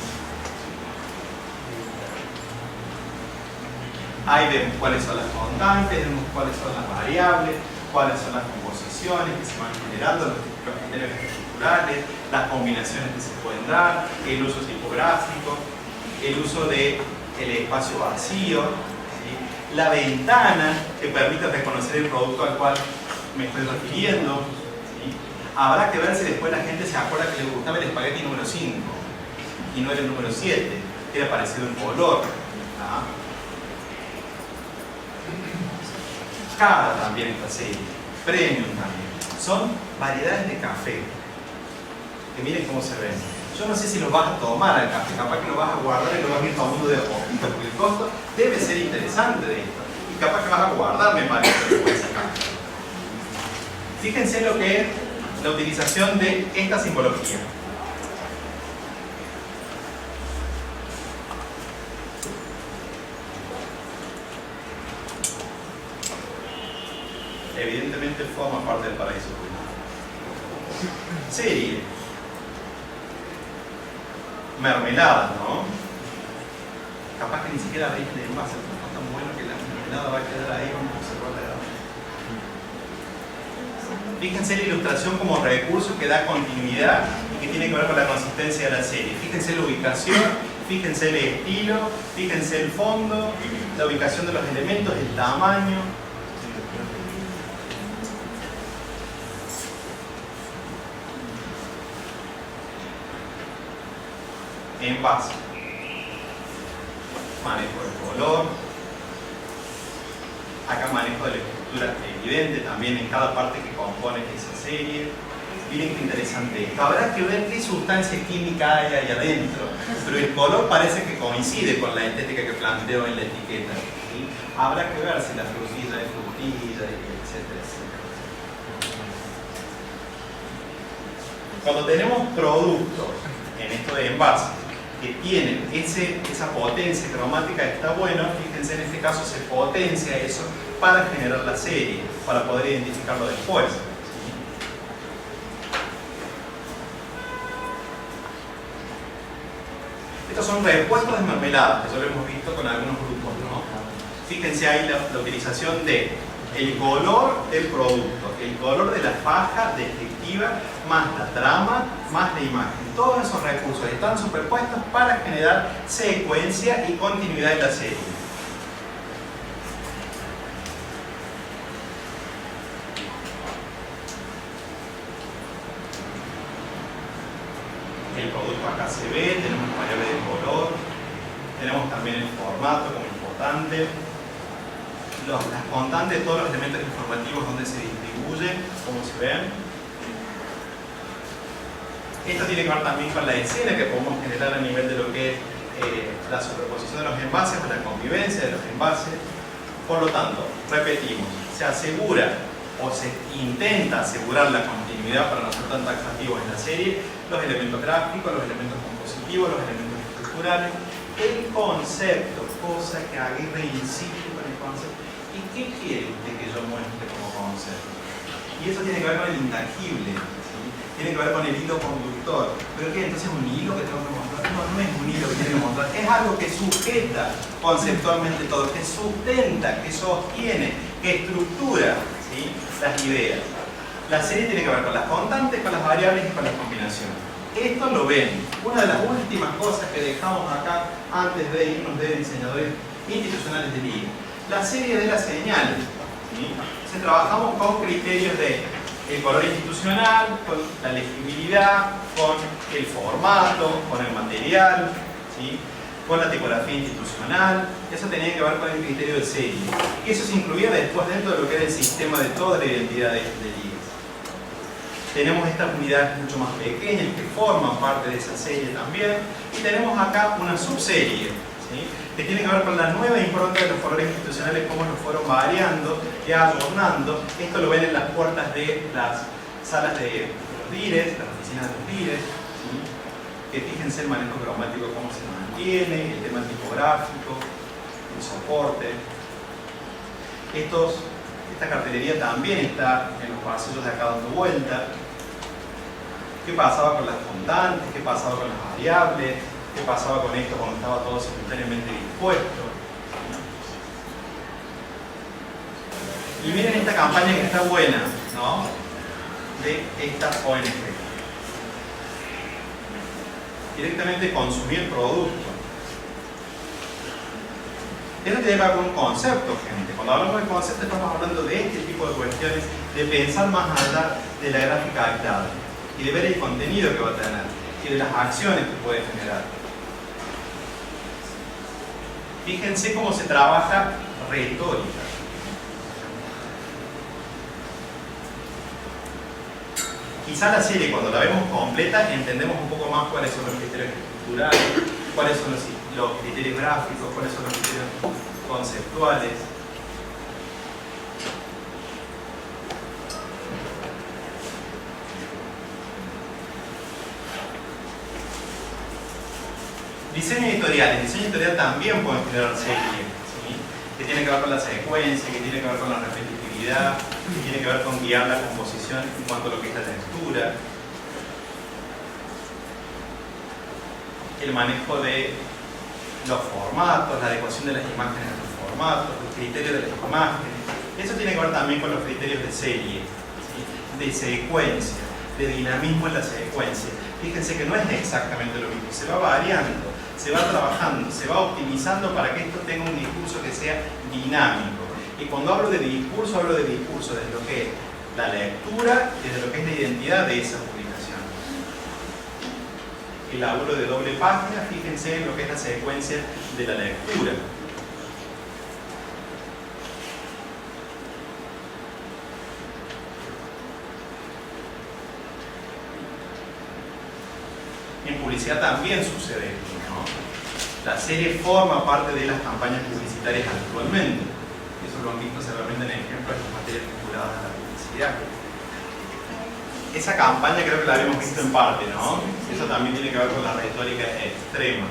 Ahí vemos cuáles son las constantes, vemos cuáles son las variables, cuáles son las composiciones que se van generando, los criterios estructurales, las combinaciones que se pueden dar, el uso tipográfico, el uso del espacio vacío, ¿sí? La ventana que permite reconocer el producto al cual me estoy refiriendo, ¿sí? Habrá que ver si después la gente se acuerda que le gustaba el espagueti número 5 y no era el número 7, que era parecido en color. ¿Ah? Cara también esta serie, premium también. Son variedades de café. Que miren cómo se ven. Yo no sé si los vas a tomar al café, capaz que lo vas a guardar y lo vas a ir tomando de a poquito, porque el costo debe ser interesante de esto. Y capaz que vas a guardar, me parece, después acá. Fíjense lo que es la utilización de esta simbología. Evidentemente forma parte del paraíso culinario. Serie. Mermelada, ¿no? Capaz que ni siquiera veis el envase, pero está tan bueno que la mermelada va a quedar ahí como conservada. Fíjense la ilustración como recurso que da continuidad y que tiene que ver con la consistencia de la serie. Fíjense la ubicación, fíjense el estilo, fíjense el fondo, la ubicación de los elementos, el tamaño. Envase, manejo del color, acá manejo de la estructura evidente también en cada parte que compone esa serie. Miren qué interesante esto. Habrá que ver qué sustancia química hay ahí adentro, pero el color parece que coincide con la estética que planteo en la etiqueta, ¿sí? Habrá que ver si la frutilla es frutilla, etcétera, etcétera. Cuando tenemos productos en esto de envase que tienen esa potencia cromática, está bueno. Fíjense, en este caso se potencia eso para generar la serie, para poder identificarlo después. ¿Sí? Estos son repuestos de mermeladas, que ya lo hemos visto con algunos grupos, ¿no? Fíjense ahí la utilización de el color del producto, el color de la faja descriptiva, más la trama, más la imagen. Todos esos recursos están superpuestos para generar secuencia y continuidad en la serie. El producto acá se ve, tenemos variable de color, tenemos también el formato como importante. Las constantes de todos los elementos informativos donde se distribuyen, como se ven. Esto tiene que ver también con la escena que podemos generar a nivel de lo que es la superposición de los envases o la convivencia de los envases. Por lo tanto, repetimos, se asegura o se intenta asegurar la continuidad, para no ser tan taxativos en la serie, los elementos gráficos, los elementos compositivos, los elementos estructurales, el concepto, cosa que Aguirre insiste con el concepto. ¿Y qué quiere usted que yo muestre como concepto? Y eso tiene que ver con el intangible, ¿sí? Tiene que ver con el hilo conductor. ¿Pero qué? Entonces un hilo que tengo que mostrar. No, no es un hilo que tiene que mostrar, es algo que sujeta conceptualmente todo, que sustenta, que sostiene, que estructura, ¿sí?, las ideas. La serie tiene que ver con las constantes, con las variables y con las combinaciones. Esto lo ven. Una de las últimas cosas que dejamos acá antes de irnos de diseñadores institucionales de LIE. La serie de las señales. ¿Sí? Entonces trabajamos con criterios de el color institucional, con la legibilidad, con el formato, con el material, ¿sí?, con la tipografía institucional. Eso tenía que ver con el criterio de serie. Y eso se incluía después dentro de lo que era el sistema de toda la identidad de LIE. Tenemos estas unidades mucho más pequeñas que forman parte de esa serie también. Y tenemos acá una subserie, ¿sí?, que tiene que ver con la nueva impronta de los colores institucionales, cómo los fueron variando y adornando. Esto lo ven en las puertas de las salas de los DIRES, las oficinas de los DIRES, ¿sí?, que fíjense el manejo cromático, cómo se mantiene, el tema tipográfico, el soporte. Esta cartelería también está en los pasillos de acá dando vuelta. ¿Qué pasaba con las constantes? ¿Qué pasaba con las variables? ¿Qué pasaba con esto cuando estaba todo simultáneamente dispuesto? Y miren esta campaña que está buena, ¿no?, de esta ONG. Directamente consumir producto. Eso tiene que ver con un concepto, gente. Cuando hablamos de concepto estamos hablando de este tipo de cuestiones, de pensar más allá de la gráfica actada y de ver el contenido que va a tener y de las acciones que puede generar. Fíjense cómo se trabaja retórica. Quizá la serie, cuando la vemos completa, entendemos un poco más cuáles son los criterios estructurales, cuáles son los criterios gráficos, cuáles son los criterios conceptuales. Diseño editorial. En diseño editorial también pueden generar series, ¿sí?, que tiene que ver con la secuencia, que tiene que ver con la repetitividad, que tiene que ver con guiar la composición en cuanto a lo que es la textura, el manejo de los formatos, la adecuación de las imágenes a los formatos, los criterios de las imágenes. Eso tiene que ver también con los criterios de serie, ¿sí?, de secuencia, de dinamismo en la secuencia. Fíjense que no es exactamente lo mismo, se va variando, se va trabajando, se va optimizando para que esto tenga un discurso que sea dinámico. Y cuando hablo de discurso desde lo que es la lectura y desde lo que es la identidad de esa publicación. El laburo de doble página, fíjense en lo que es la secuencia de la lectura. En publicidad también sucede esto, ¿no? La serie forma parte de las campañas publicitarias actualmente. Eso lo han visto seguramente en ejemplos de las materias vinculadas a la publicidad. Esa campaña creo que la habíamos visto en parte, ¿no? Eso también tiene que ver con la retórica extrema.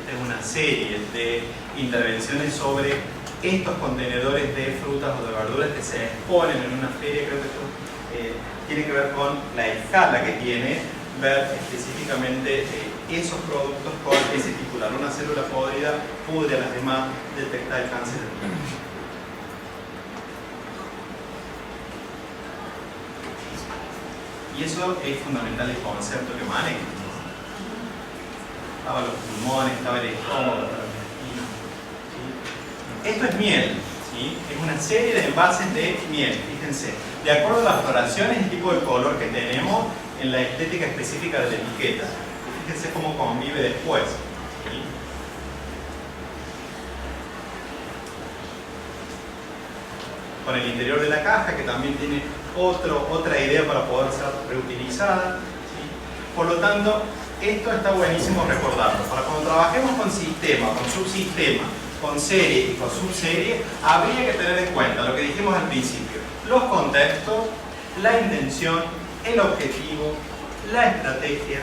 Esta es una serie de intervenciones sobre estos contenedores de frutas o de verduras que se exponen en una feria. Creo que esto tiene que ver con la escala que tiene ver específicamente esos productos con ese titular. Una célula podrida pudre a las demás, detecta el cáncer de piel. Y eso es fundamental, el concepto que maneja. Estaba los pulmones, estaba el estómago, estaba el intestino, ¿sí? Esto es miel, ¿sí? Es una serie de envases de miel, fíjense. De acuerdo a las floraciones, el tipo de color que tenemos en la estética específica de la etiqueta. Fíjense cómo convive después, ¿sí? Con el interior de la caja, que también tiene otra idea para poder ser reutilizada, ¿sí? Por lo tanto, esto está buenísimo recordarlo. Para cuando trabajemos con sistema, con subsistema, con serie y con subserie, habría que tener en cuenta lo que dijimos al principio: los contextos, la intención, el objetivo, la estrategia,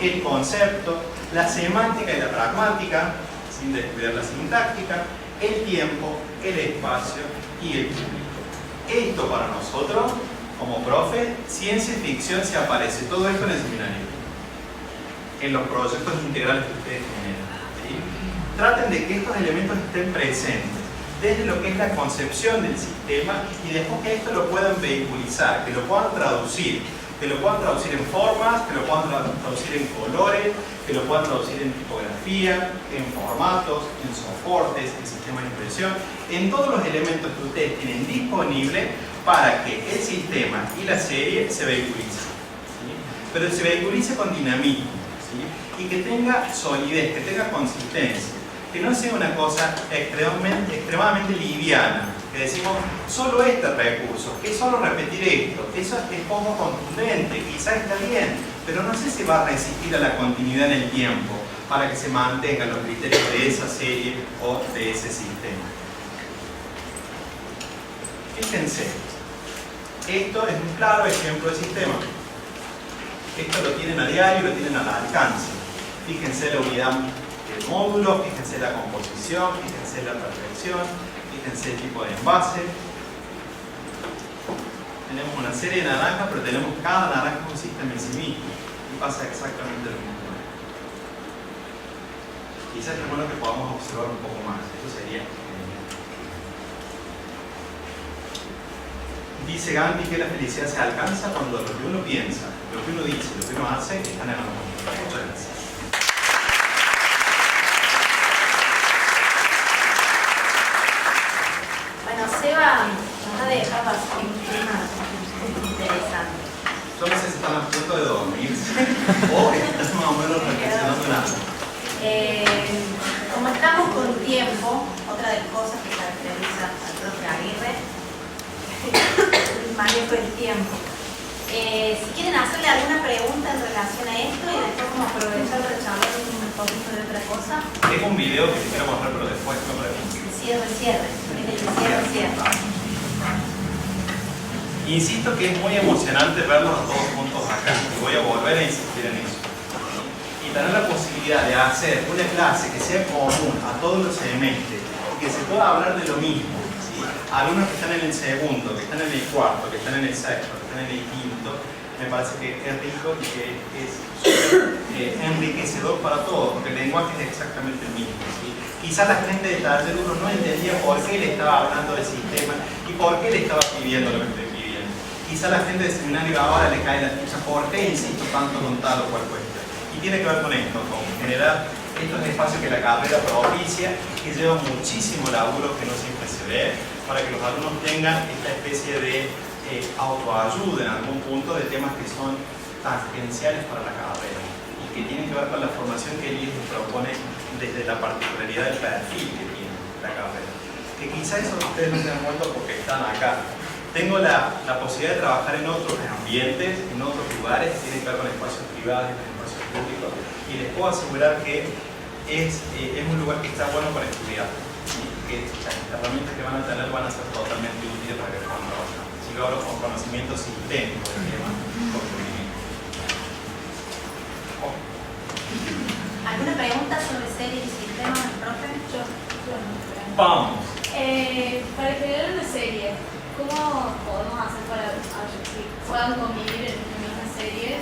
el concepto, la semántica y la pragmática, sin descuidar la sintáctica, el tiempo, el espacio y el público. Esto para nosotros, como profe, ciencia y ficción, se aparece todo esto en el seminario, en los proyectos integrales que ustedes generan, ¿sí? Traten de que estos elementos estén presentes desde lo que es la concepción del sistema, y después que esto lo puedan vehiculizar, que lo puedan traducir en formas, que lo puedan traducir en colores, que lo puedan traducir en tipografía, en formatos, en soportes, en sistemas de impresión, en todos los elementos que ustedes tienen disponibles para que el sistema y la serie se vehiculicen, ¿sí? Pero se vehiculice con dinamismo, ¿sí? Y que tenga solidez, que tenga consistencia, que no sea una cosa extremadamente liviana, que decimos solo este recurso, que solo repetir esto, eso es poco contundente, quizás está bien, pero no sé si va a resistir a la continuidad en el tiempo para que se mantengan los criterios de esa serie o de ese sistema. Fíjense, esto es un claro ejemplo de sistema. Esto lo tienen a diario, lo tienen al alcance. Fíjense la unidad del módulo, fíjense la composición, fíjense la perfección, fíjense el tipo de envase. Tenemos una serie de naranjas, pero tenemos cada naranja un sistema en sí mismo, y pasa exactamente lo mismo. Quizás es bueno que podamos observar un poco más. Eso sería. Dice Gandhi que la felicidad se alcanza cuando lo que uno piensa, lo que uno dice, lo que uno hace están en armonía. Muchas gracias. Bueno, Seba nos ha dejado así un tema interesante. Yo no sé si están a punto de dormirse o están más o menos reflexionando nada. Como estamos con tiempo, otra de las cosas que caracteriza al profe Aguirre, el manejo del tiempo. Si quieren hacerle alguna pregunta en relación a esto y después como aprovechar para charlar un poquito de otra cosa. Tengo un video que te quiero mostrar, pero después no pregunto. Cierre. Insisto que es muy emocionante verlos todos juntos acá, y voy a volver a insistir en eso. Y tener la posibilidad de hacer una clase que sea común a todos los semestres y que se pueda hablar de lo mismo, ¿sí? Alumnos que están en el segundo, que están en el cuarto, que están en el sexto, que están en el quinto, me parece que es rico y que es enriquecedor para todos, porque el lenguaje es exactamente el mismo, ¿sí? Quizás la gente de taller 1 no entendía por qué le estaba hablando del sistema y por qué le estaba pidiendo lo que estoy pidiendo. Quizás la gente de seminario ahora le cae la ficha por qué insisto tanto con tal o cual cuestión. Y tiene que ver con esto, con generar estos espacios que la carrera propicia, que lleva muchísimo laburo que no siempre se ve, para que los alumnos tengan esta especie de autoayuda en algún punto de temas que son tangenciales para la carrera y que tienen que ver con la formación que el IES propone desde la particularidad del perfil que tiene la carrera. Que quizás eso ustedes no se dan cuenta porque están acá. Tengo la posibilidad de trabajar en otros ambientes, en otros lugares que tienen que ver con espacios privados y con espacios públicos, y les puedo asegurar que es un lugar que está bueno para estudiar, y que las herramientas que van a tener van a ser totalmente útiles para que puedan trabajar. Si lo hablo con conocimiento sistémico del tema, ¿Alguna pregunta sobre series y sistemas, profe? Vamos. Para crear una serie, ¿cómo podemos hacer para que puedan convivir en una misma serie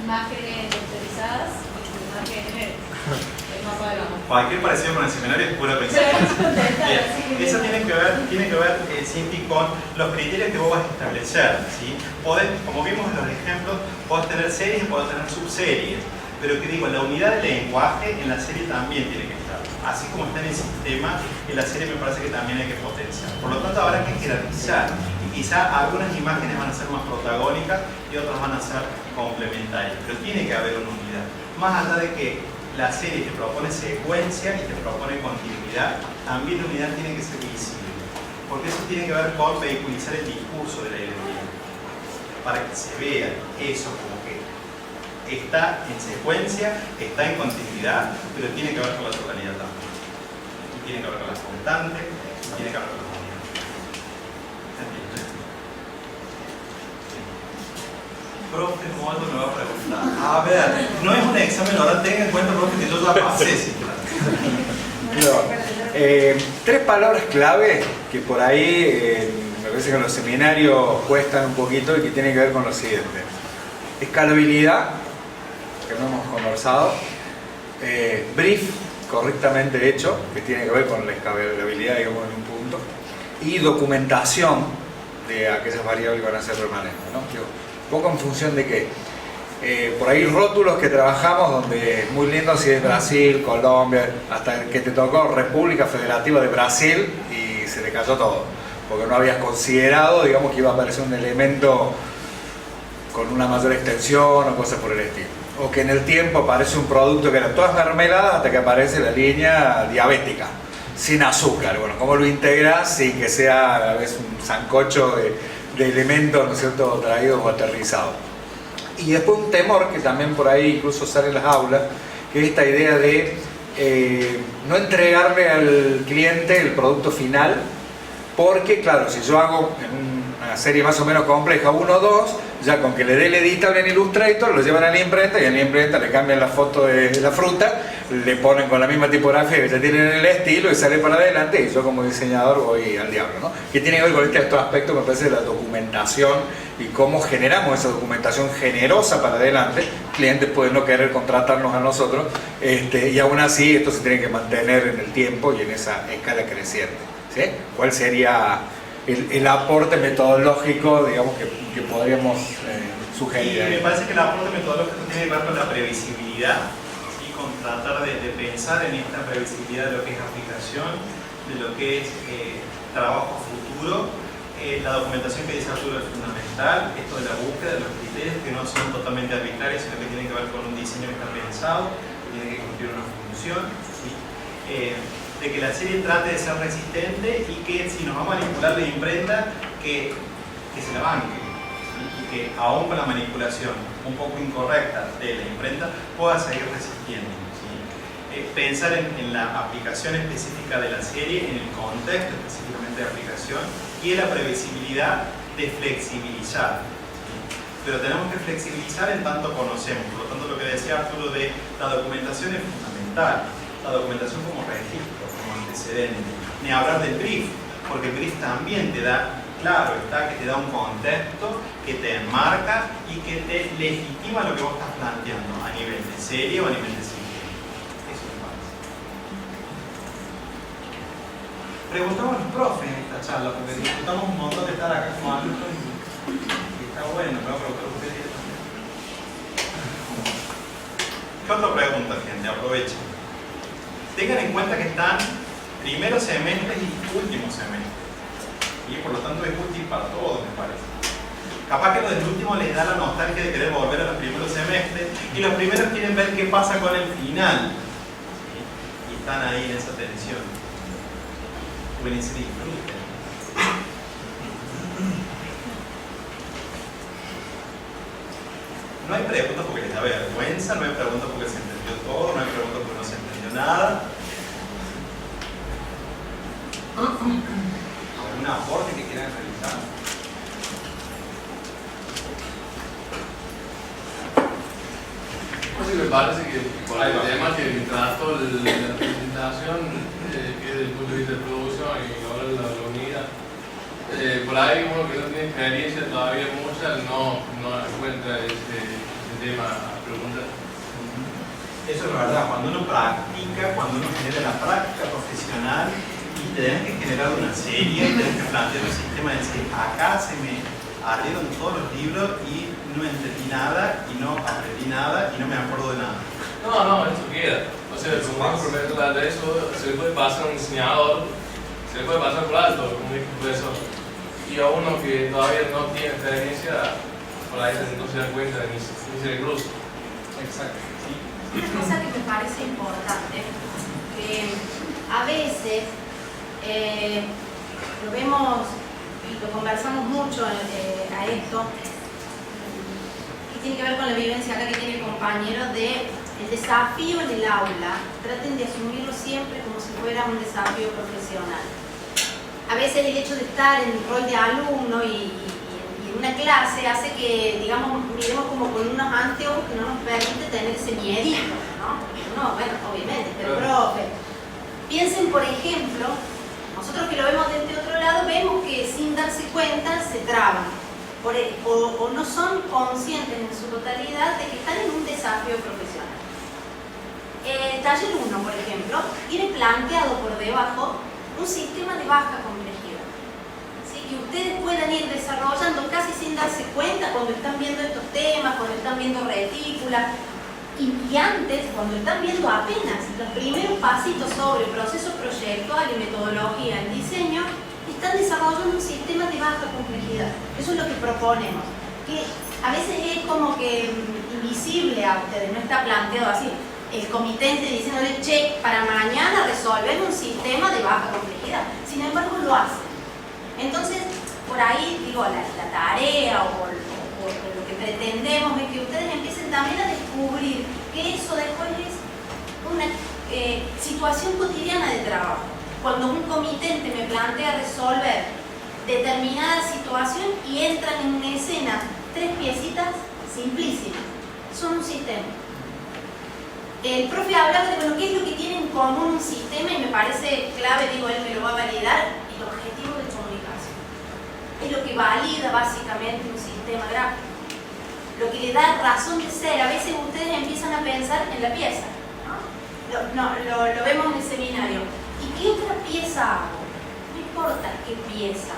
imágenes vectorizadas y imágenes el mapa del amor? Cualquier parecido con el seminario es pura coincidencia. Bien. Eso tiene que ver Cinti, con los criterios que vos vas a establecer, ¿sí? Como vimos en los ejemplos, podés tener series y podés tener subseries. Pero que digo, la unidad de lenguaje en la serie también tiene que estar. Así como está en el sistema, en la serie me parece que también hay que potenciar. Por lo tanto, habrá que jerarquizar. Y quizá algunas imágenes van a ser más protagónicas y otras van a ser complementarias. Pero tiene que haber una unidad. Más allá de que la serie te propone secuencia y te propone continuidad, también la unidad tiene que ser visible. Porque eso tiene que ver con vehiculizar el discurso de la ideología. Para que se vea eso como que está en secuencia, está en continuidad, pero tiene que ver con la totalidad también. Y tiene que ver con las constantes, y tiene que ver con las unidades. ¿Entiendes? Profe, Moldo me va a preguntar. A ver, no es un examen oral, tenga en cuenta, profe, que yo ya pasé. Sí, Tres palabras clave que por ahí me parece que en los seminarios cuestan un poquito y que tienen que ver con lo siguiente: escalabilidad, que no hemos conversado, brief correctamente hecho, que tiene que ver con la escalabilidad, digamos, en un punto, y documentación de aquellas variables que van a ser permanentes, ¿no? Un poco en función de qué. Por ahí rótulos que trabajamos donde es muy lindo si es Brasil, Colombia, hasta que te tocó República Federativa de Brasil y se te cayó todo, porque no habías considerado, digamos, que iba a aparecer un elemento con una mayor extensión o cosas por el estilo, o que en el tiempo aparece un producto que eran todas mermeladas hasta que aparece la línea diabética sin azúcar. Bueno, ¿cómo lo integras sin que sea a la vez un sancocho de elementos, ¿no es cierto?, traídos o aterrizados? Y después un temor que también por ahí incluso sale en las aulas, que es esta idea de no entregarle al cliente el producto final, porque claro, si yo hago en una serie más o menos compleja 1 o 2, ya con que le dé el editable en Illustrator, lo llevan a la imprenta y en la imprenta le cambian la foto de la fruta, le ponen con la misma tipografía que ya tienen el estilo y sale para adelante, y yo como diseñador voy al diablo, ¿no? Que tiene que ver con estos aspectos, me parece, de la documentación y cómo generamos esa documentación generosa para adelante. Clientes pueden no querer contratarnos a nosotros, y aún así esto se tiene que mantener en el tiempo y en esa escala creciente, ¿sí? ¿Cuál sería el aporte metodológico, digamos, que podríamos sugerir? Y me parece que el aporte metodológico tiene que ver con la previsibilidad, ¿sí? Con tratar de pensar en esta previsibilidad de lo que es aplicación, de lo que es trabajo futuro. La documentación que dice Arturo es fundamental, esto de la búsqueda de los criterios que no son totalmente arbitrarios, sino que tienen que ver con un diseño que está pensado, que tiene que cumplir una función, ¿sí? De que la serie trate de ser resistente y que si nos va a manipular la imprenta, que se la banque, ¿sí? Y que aún con la manipulación un poco incorrecta de la imprenta pueda seguir resistiendo, ¿sí? Pensar en la aplicación específica de la serie, en el contexto específicamente de aplicación, y en la previsibilidad de flexibilizar, ¿sí? Pero tenemos que flexibilizar en tanto conocemos. Por lo tanto, lo que decía Arturo de la documentación es fundamental, la documentación como registro, como antecedente, ni hablar del brief, porque el brief también te da, claro está, que te da un contexto, que te enmarca y que te legitima lo que vos estás planteando a nivel de serie o a nivel de sistema. Eso me parece. Preguntamos a los profes en esta charla, porque disfrutamos un montón de estar acá como alumnos y está bueno, pero preguntar a ustedes también. ¿Qué otra pregunta, gente? Aprovechen. Tengan en cuenta que están primeros semestres y últimos semestres, y por lo tanto es útil para todos, me parece. Capaz que los del último les da la nostalgia de querer volver a los primeros semestres, y los primeros quieren ver qué pasa con el final, ¿sí? Y están ahí en esa tensión. Pueden ser disfruten. No hay preguntas porque les da vergüenza, no hay preguntas porque se entendió todo, no hay preguntas porque no se entendió nada. ¿Algún aporte que quieran realizar? Pues sí, me parece que por ahí el tema que trato la presentación, que desde el punto de vista de producción y ahora la unidad, por ahí uno que no tiene experiencia todavía mucha no encuentra ese tema a preguntar. Eso es verdad, cuando uno practica, cuando uno genera la práctica profesional y tenés que generar una serie, tenés que plantear un sistema de decir, acá se me abrieron todos los libros y no entendí nada y no aprendí nada y no me acuerdo de nada. No, eso queda. O sea, como un profesor de eso, se le puede pasar a un diseñador, se le puede pasar por alto, como dijo el profesor. Y a uno que todavía no tiene experiencia, por ahí no se da cuenta ni se le cruza. Exacto. ¿Sí? Una cosa que me parece importante, que a veces lo vemos y lo conversamos mucho a esto, tiene que ver con la vivencia acá que tiene el compañero de el desafío en el aula. Traten de asumirlo siempre como si fuera un desafío profesional. A veces el hecho de estar en el rol de alumno y en una clase hace que, digamos, miremos como con unos anteojos que no nos permite tener ese miedito, ¿no? No, bueno, obviamente, pero profe. Piensen, por ejemplo, nosotros que lo vemos desde otro lado, vemos que sin darse cuenta se traban. O no son conscientes en su totalidad de que están en un desafío profesional. Taller 1, por ejemplo, tiene planteado por debajo un sistema de baja complejidad, ¿sí? Que ustedes puedan ir desarrollando casi sin darse cuenta cuando están viendo estos temas, cuando están viendo retícula y antes, cuando están viendo apenas los primeros pasitos sobre el proceso proyectual y metodología en diseño, están desarrollando un sistema de baja complejidad. Eso es lo que proponemos, que a veces es como que invisible a ustedes, no está planteado así. El comitente diciéndole, che, para mañana resolver un sistema de baja complejidad. Sin embargo, lo hacen. Entonces, por ahí, digo, la tarea o lo que pretendemos es que ustedes empiecen también a descubrir que eso después es una situación cotidiana de trabajo. Cuando un comitente me plantea resolver determinada situación y entran en una escena 3 piecitas simplísimas, son un sistema. El profe hablaba de, bueno, qué es lo que tiene en común un sistema y me parece clave, digo, él me lo va a validar, el objetivo de comunicación. Es lo que valida básicamente un sistema gráfico. Lo que le da razón de ser. A veces ustedes empiezan a pensar en la pieza, ¿no? Lo vemos en el seminario. ¿Y qué otra pieza hago? No importa qué pieza.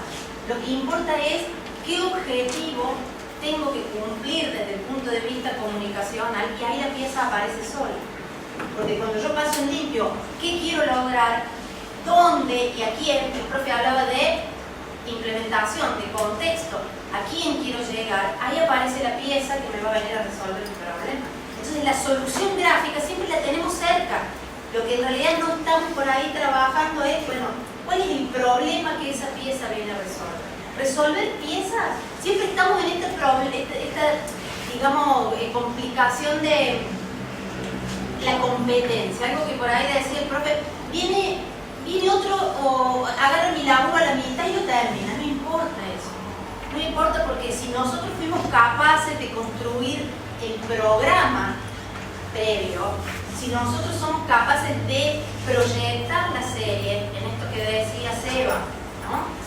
Lo que importa es qué objetivo tengo que cumplir desde el punto de vista comunicacional, y ahí la pieza aparece sola. Porque cuando yo paso en limpio, ¿qué quiero lograr? ¿Dónde? Y aquí el profe hablaba de implementación, de contexto. ¿A quién quiero llegar? Ahí aparece la pieza que me va a venir a resolver el problema. Entonces la solución gráfica siempre la tenemos cerca. Lo que en realidad no estamos por ahí trabajando es, bueno, ¿cuál es el problema que esa pieza viene a resolver? Resolver piezas, siempre estamos en esta digamos, complicación de la competencia, algo que por ahí decía el profe, viene otro o agarra mi laburo a la mitad y lo termina, no importa eso, no importa, porque si nosotros fuimos capaces de construir el programa previo, si nosotros somos capaces de proyectar la serie, en esto que decía Seba, ¿no?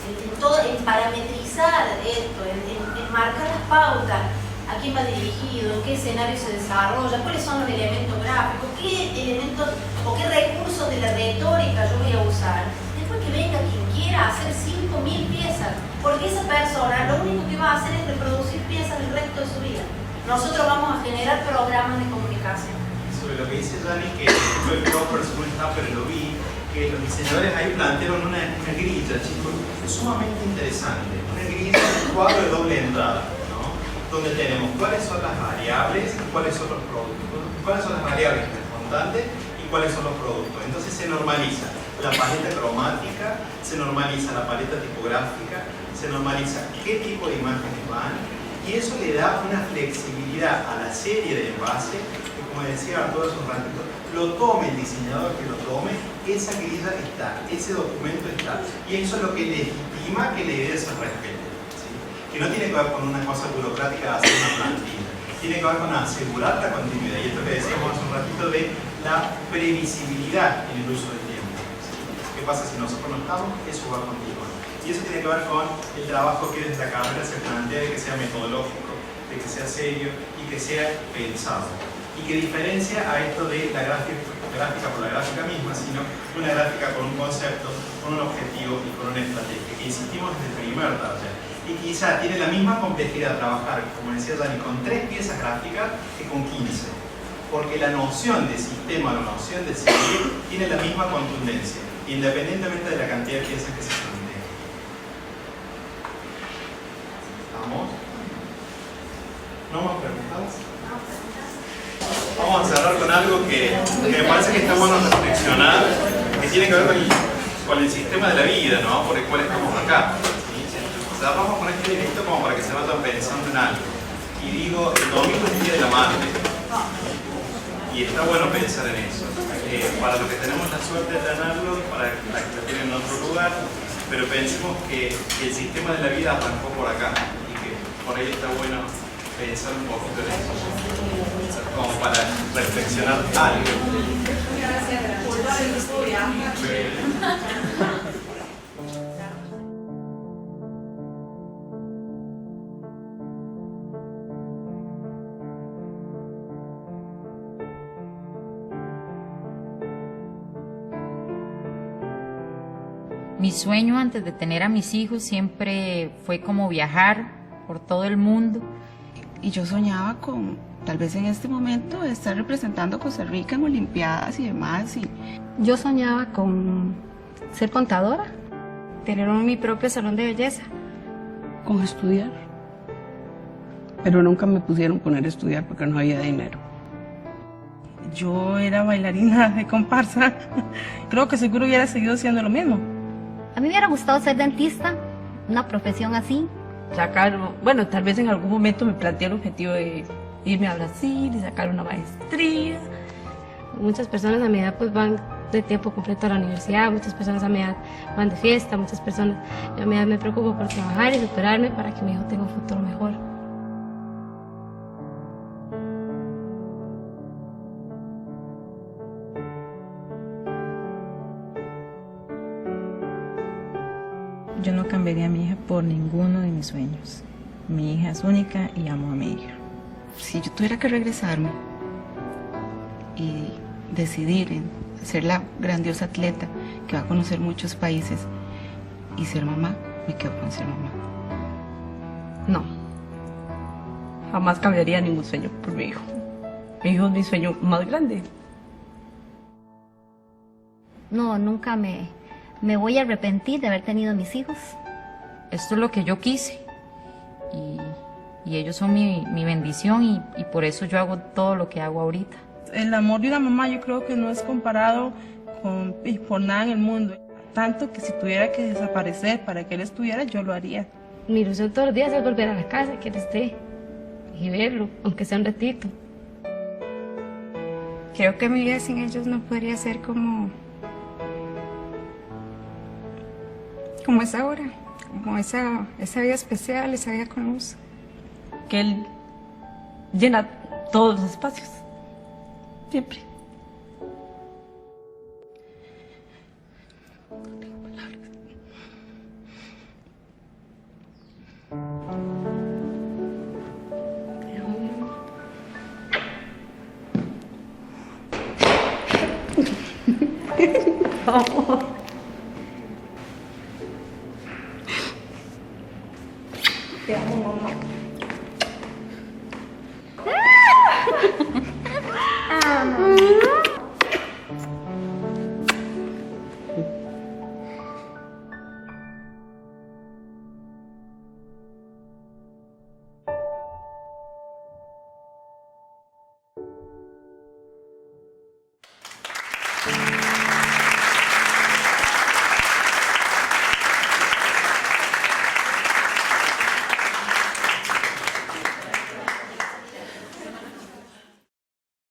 En parametrizar esto, en marcar las pautas, a quién va dirigido, en qué escenario se desarrolla, cuáles son los elementos gráficos, qué elementos o qué recursos de la retórica yo voy a usar. Después que venga quien quiera hacer 5.000 piezas, porque esa persona lo único que va a hacer es reproducir piezas el resto de su vida. Nosotros vamos a generar programas de comunicación. Sobre lo que dice Dani, que el Proper no está, pero lo vi, que los diseñadores ahí plantearon una grilla, chicos, sumamente interesante. Una grilla de un cuadro de doble entrada, ¿no? Donde tenemos cuáles son las variables y cuáles son los productos. Cuáles son las variables constantes y cuáles son los productos. Entonces se normaliza la paleta cromática, se normaliza la paleta tipográfica, se normaliza qué tipo de imágenes van, y eso le da una flexibilidad a la serie de envase que, como decía Arturo hace un ratito, lo tome el diseñador, que lo tome, esa grilla está, ese documento está, y eso es lo que legitima que la idea se respete, ¿sí? Que no tiene que ver con una cosa burocrática de hacer una plantilla, tiene que ver con asegurar la continuidad, y esto que decíamos hace un ratito de la previsibilidad en el uso del tiempo, ¿sí? ¿Qué pasa si nosotros no estamos? Eso va a continuar, y eso tiene que ver con el trabajo que desde la carrera se plantea de que sea metodológico, de que sea serio y que sea pensado, y que diferencia a esto de la gráfica por la gráfica misma, sino una gráfica con un concepto, con un objetivo y con una estrategia, que insistimos desde el primer taller, y quizá tiene la misma complejidad trabajar, como decía Dani, con 3 piezas gráficas que con 15, porque la noción de sistema, la noción de serie tiene la misma contundencia, independientemente de la cantidad de piezas que se planteen. ¿Estamos? ¿No más preguntas? Vamos a cerrar con algo que me parece que está bueno reflexionar, que tiene que ver con el sistema de la vida, ¿no? Por el cual estamos acá, ¿sí? Cerramos con este directo como para que se vayan pensando en algo. y digo, el domingo es el Día de la Madre. Y está bueno pensar en eso. Para lo que tenemos la suerte de tenerlo, para la que lo tienen en otro lugar, pero pensemos que el sistema de la vida arrancó por acá y que por ahí está bueno pensar un poquito en eso, como para reflexionar algo. Mi sueño antes de tener a mis hijos siempre fue como viajar por todo el mundo. Y yo soñaba con, tal vez en este momento, estar representando a Costa Rica en Olimpiadas y demás. Yo soñaba con ser contadora, tener mi propio salón de belleza. Con estudiar. Pero nunca me pusieron poner a estudiar porque no había dinero. Yo era bailarina de comparsa. Creo que seguro hubiera seguido siendo lo mismo. A mí me hubiera gustado ser dentista, una profesión así. Sacar, bueno, tal vez en algún momento me planteé el objetivo de irme a Brasil y sacar una maestría. Muchas personas a mi edad pues van de tiempo completo a la universidad, muchas personas a mi edad van de fiesta, muchas personas a mi edad me preocupo por trabajar y superarme para que mi hijo tenga un futuro mejor. Yo no cambiaría a mi hija por ninguno de mis sueños. Mi hija es única y amo a mi hija. Si yo tuviera que regresarme y decidir en ser la grandiosa atleta que va a conocer muchos países y ser mamá, me quedo con ser mamá. No, jamás cambiaría ningún sueño por mi hijo. Mi hijo es mi sueño más grande. No, nunca me voy a arrepentir de haber tenido mis hijos. Esto es lo que yo quise y ellos son mi bendición y por eso yo hago todo lo que hago ahorita. El amor de una mamá yo creo que no es comparado por nada en el mundo. Tanto que si tuviera que desaparecer para que él estuviera, yo lo haría. Mi ilusión todos los días es volver a la casa, que él esté y verlo, aunque sea un ratito. Creo que mi vida sin ellos no podría ser como es ahora, como esa vida especial, esa vida con luz. Que él llena todos los espacios, siempre. Te amo, mamá. Ah,